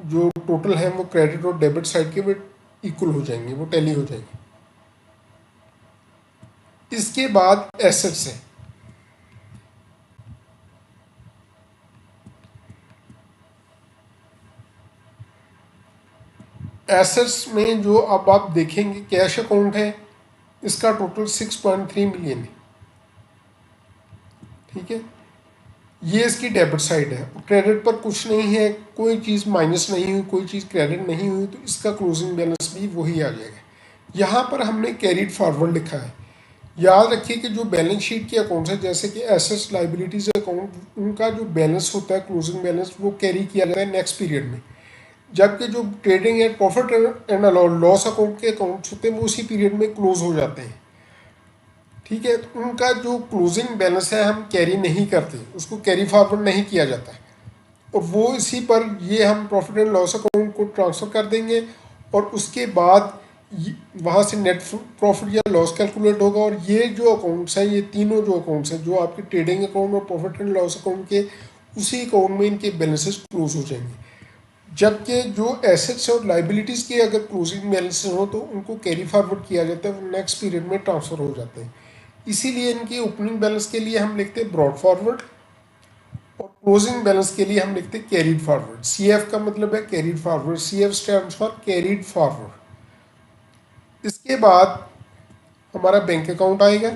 जो टोटल है वो क्रेडिट और डेबिट साइड के भी इक्वल हो जाएंगे, वो टैली हो जाएंगे। इसके बाद एसेट्स है। एसेट्स में जो अब आप देखेंगे कैश अकाउंट है, इसका टोटल 6.3 मिलियन है, ठीक है। ये इसकी डेबिट साइड है, क्रेडिट पर कुछ नहीं है, कोई चीज़ माइनस नहीं हुई, कोई चीज़ क्रेडिट नहीं हुई, तो इसका क्लोजिंग बैलेंस भी वही आ जाएगा। यहाँ पर हमने कैरीड फॉरवर्ड लिखा है। याद रखिए कि जो बैलेंस शीट के अकाउंट्स हैं जैसे कि एसेट्स लाइबिलिटीज अकाउंट, उनका जो बैलेंस होता है क्लोजिंग बैलेंस वो कैरी किया जाता है नेक्स्ट पीरियड में, जबकि जो trading and profit and loss account के अकाउंट्स होते हैं वो उसी पीरियड में क्लोज हो जाते हैं, ठीक है। तो उनका जो क्लोजिंग बैलेंस है हम कैरी नहीं करते, उसको कैरी फॉरवर्ड नहीं किया जाता है और वो इसी पर ये हम प्रॉफिट एंड लॉस अकाउंट को ट्रांसफ़र कर देंगे और उसके बाद वहाँ से नेट प्रॉफिट या लॉस कैलकुलेट होगा। और ये जो अकाउंट्स हैं, ये तीनों जो अकाउंट्स हैं जो आपके ट्रेडिंग अकाउंट और प्रॉफिट एंड लॉस अकाउंट के, उसी अकाउंट में इनके बैलेंसेस क्लोज हो जाएंगे। जबकि जो एसेट्स और लाइबिलिटीज़ के अगर क्लोजिंग बैलेंस हो तो उनको कैरी फॉरवर्ड किया जाता है, वो नेक्स्ट पीरियड में ट्रांसफ़र हो जाते हैं। इसीलिए इनकी ओपनिंग बैलेंस के लिए हम लिखते हैं ब्रॉड फॉरवर्ड और क्लोजिंग बैलेंस के लिए हम लिखते हैं कैरीड फॉरवर्ड। CF का मतलब है carried forward, CF stands for carried forward. इसके बाद हमारा बैंक अकाउंट आएगा।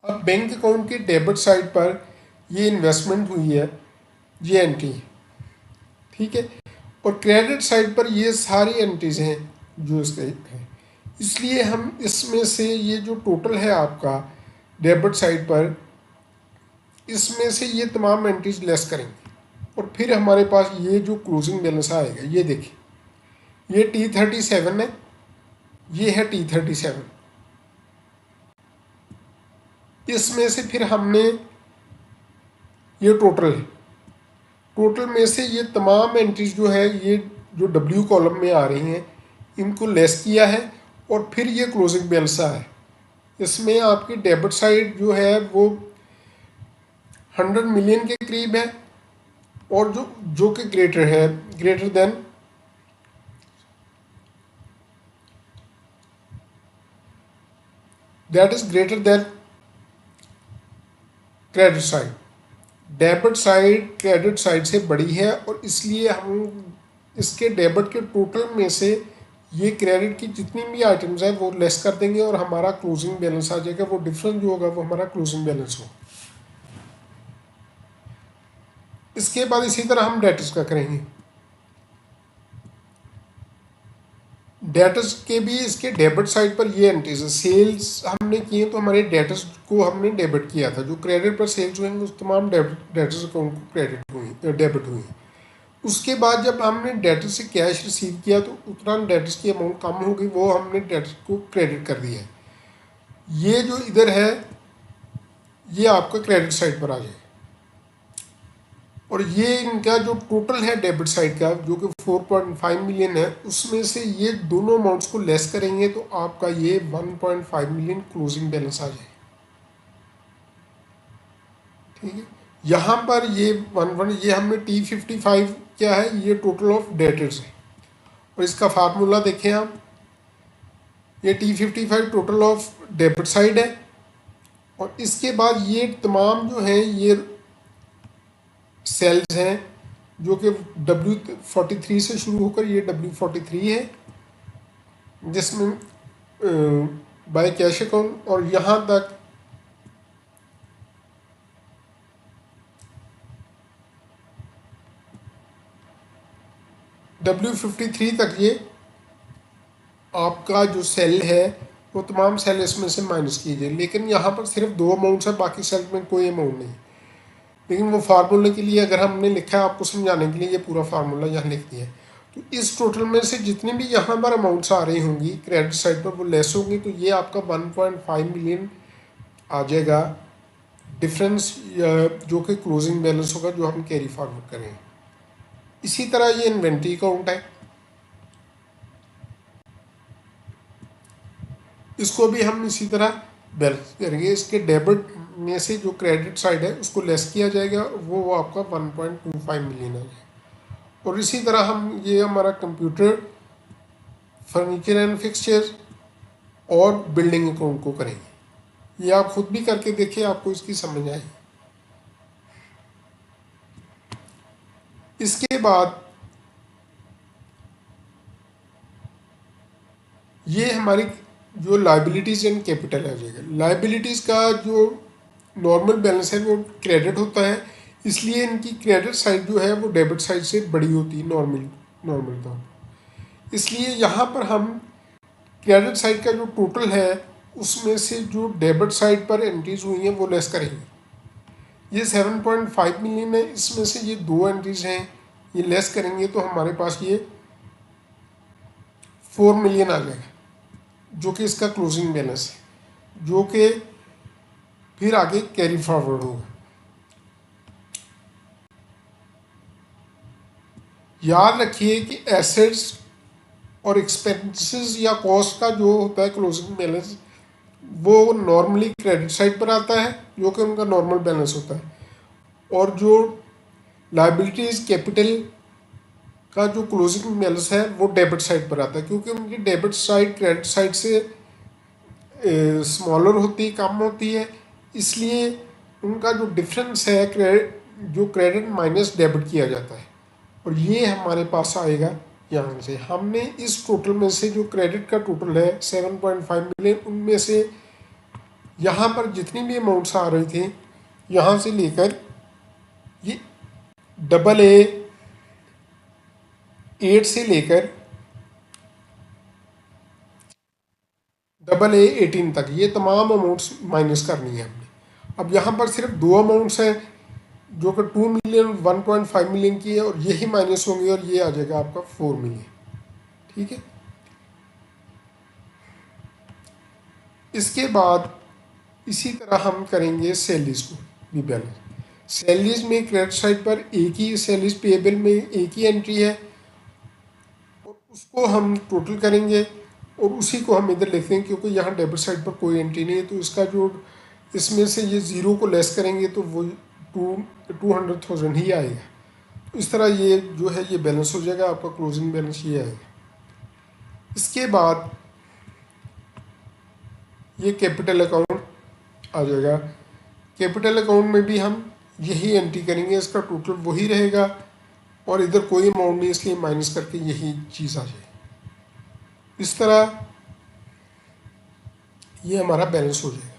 अब बैंक अकाउंट के डेबिट साइड पर ये इन्वेस्टमेंट हुई है, ये एंट्री, ठीक है। और क्रेडिट साइड पर ये सारी एंट्रीज हैं जो इसके हैं। इसलिए हम इसमें से ये जो टोटल है आपका डेबिट साइड पर, इसमें से ये तमाम एंट्रीज लेस करेंगे और फिर हमारे पास ये जो क्लोजिंग बैलेंस आएगा, ये देखिए, ये T37 है, ये है T37। इसमें से फिर हमने ये टोटल है, टोटल में से ये तमाम एंट्रीज जो है ये जो डब्ल्यू कॉलम में आ रही हैं इनको लेस किया है और फिर ये क्लोजिंग बैलेंस है। इसमें आपकी डेबिट साइड जो है वो 100 मिलियन के करीब है और जो कि ग्रेटर है, greater than that is greater than credit side. Debit side credit side से बड़ी है और इसलिए हम इसके डेबिट के टोटल में से ये क्रेडिट की जितनी भी आइटम्स हैं वो लेस कर देंगे और हमारा क्लोजिंग बैलेंस आ जाएगा। वो डिफरेंस जो होगा वो हमारा क्लोजिंग बैलेंस होगा। इसके बाद इसी तरह हम डेटर्स का करेंगे। डेटर्स के भी इसके डेबिट साइड पर ये एंट्रीज है, सेल्स हमने किए तो हमारे डेटर्स को हमने डेबिट किया था, जो क्रेडिट पर सेल्स हुए उस तमाम डेटर्स अकाउंट को क्रेडिट हुई डेबिट हुई। उसके बाद जब हमने डेटर से कैश रिसीव किया तो उतना डेटर्स की अमाउंट कम हो गई, वो हमने डेटर्स को क्रेडिट कर दिया है। ये जो इधर है ये आपका क्रेडिट साइड पर आ जाए और ये इनका जो टोटल है डेबिट साइड का जो कि 4.5 मिलियन है उसमें से ये दोनों अमाउंट्स को लेस करेंगे तो आपका ये 1.5 मिलियन क्लोजिंग बैलेंस आ जाए। ठीक है, यहाँ पर ये ये हमने T55 क्या है, ये टोटल ऑफ डेटर्स है और इसका फार्मूला देखें आप, ये T55 total of debit side है और इसके बाद ये तमाम जो हैं ये सेल्स हैं जो कि W43 से शुरू होकर ये W43 है जिसमें बाय कैश अकाउंट और यहाँ तक W53 तक ये आपका जो सेल है वो तमाम सेल इसमें से माइनस कीजिए। लेकिन यहाँ पर सिर्फ दो अमाउंट्स है, बाकी सेल में कोई अमाउंट नहीं। लेकिन वो फार्मूले के लिए अगर हमने लिखा है आपको समझाने के लिए ये पूरा फार्मूला यहाँ लिख दिया है। तो इस टोटल में से जितनी भी यहाँ पर अमाउंट्स आ रही होंगी क्रेडिट साइड पर वो लेस होंगी तो ये आपका 1.5 मिलियन आ जाएगा डिफरेंस जो कि क्लोजिंग बैलेंस होगा जो हम कैरी फॉरवर्ड करेंगे। इसी तरह ये इन्वेंट्री अकाउंट है, इसको भी हम इसी तरह बैलेंस करेंगे। इसके डेबिट में से जो क्रेडिट साइड है उसको लेस किया जाएगा, वो आपका 1.25 मिलियन आ जाएगा। और इसी तरह हम ये हमारा कंप्यूटर, फर्नीचर एंड फिक्सचर और बिल्डिंग अकाउंट को करेंगे। ये आप खुद भी करके देखिए, आपको इसकी समझ आएगी। इसके बाद ये हमारी जो लाइबिलिटीज़ एंड कैपिटल आ जाएगा। लाइबिलिटीज़ का जो नॉर्मल बैलेंस है वो क्रेडिट होता है, इसलिए इनकी क्रेडिट साइड जो है वो डेबिट साइड से बड़ी होती है नॉर्मल तौर पर। इसलिए यहाँ पर हम क्रेडिट साइड का जो टोटल है उसमें से जो डेबिट साइड पर एंट्रीज हुई हैं वो लेस करेंगे। ये 7.5 मिलियन है, इसमें से ये दो एंट्रीज हैं ये लेस करेंगे तो हमारे पास ये 4 मिलियन आ जाएगा जो कि इसका क्लोजिंग बैलेंस है, जो कि फिर आगे कैरी फॉरवर्ड होगा। याद रखिए कि एसेट्स और एक्सपेंसेस या कॉस्ट का जो होता है क्लोजिंग बैलेंस वो नॉर्मली क्रेडिट साइड पर आता है जो कि उनका नॉर्मल बैलेंस होता है, और जो लाइबिलिटीज कैपिटल का जो क्लोजिंग बैलेंस है वो डेबिट साइड पर आता है, क्योंकि उनकी डेबिट साइड क्रेडिट साइड से स्मॉलर होती है, कम होती है, इसलिए उनका जो डिफरेंस है जो क्रेडिट माइनस डेबिट किया जाता है और ये हमारे पास आएगा यहाँ से। हमने इस टोटल में से जो क्रेडिट का टोटल है 7.5 मिलियन, उनमें से यहाँ पर जितनी भी अमाउंट्स आ रही थी यहाँ से लेकर ये AA8 से लेकर AA18 तक ये तमाम अमाउंट्स माइनस करनी है हमने। अब यहाँ पर सिर्फ दो अमाउंट्स हैं जो कि 2 मिलियन 1.5 मिलियन की है और यही माइनस होंगे और ये आ जाएगा आपका 4 मिलियन। ठीक है, इसके बाद इसी तरह हम करेंगे सैलरीज को भी बैलेंस। सैलरीज में क्रेडिट साइड पर एक ही सैलरीज पेएबल में एक ही एंट्री है और उसको हम टोटल करेंगे और उसी को हम इधर लिख देंगे, क्योंकि यहाँ डेबिट साइड पर कोई एंट्री नहीं है तो इसका जो इसमें से ये ज़ीरो को लेस करेंगे तो वो 200,000 ही आएगा। तो इस तरह ये जो है ये बैलेंस हो जाएगा, आपका क्लोजिंग बैलेंस ये आएगा। इसके बाद ये कैपिटल अकाउंट आ जाएगा। कैपिटल अकाउंट में भी हम यही एंट्री करेंगे, इसका टोटल वही रहेगा और इधर कोई अमाउंट नहीं, इसलिए माइनस करके यही चीज़ आ जाएगी। इस तरह ये हमारा बैलेंस हो जाएगा।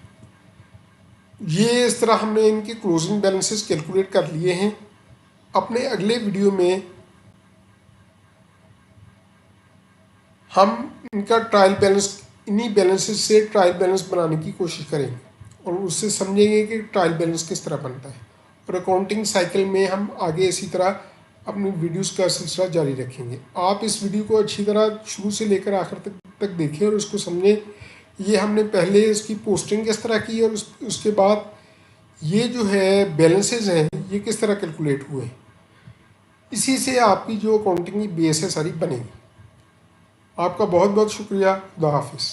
ये इस तरह हमने इनके क्लोजिंग बैलेंसेस कैलकुलेट कर लिए हैं। अपने अगले वीडियो में हम इनका ट्रायल बैलेंस, इन्हीं बैलेंसेस से ट्रायल बैलेंस बनाने की कोशिश करेंगे और उससे समझेंगे कि ट्रायल बैलेंस किस तरह बनता है। और अकाउंटिंग साइकिल में हम आगे इसी तरह अपनी वीडियोस का सिलसिला जारी रखेंगे। आप इस वीडियो को अच्छी तरह शुरू से लेकर आखिर तक देखें और इसको समझें। ये हमने पहले इसकी पोस्टिंग किस तरह की और उसके बाद ये जो है बैलेंसेज हैं ये किस तरह कैलकुलेट हुए। इसी से आपकी जो अकाउंटिंग की बेस है सारी बनेगी। आपका बहुत बहुत शुक्रिया। खुदा हाफिज़।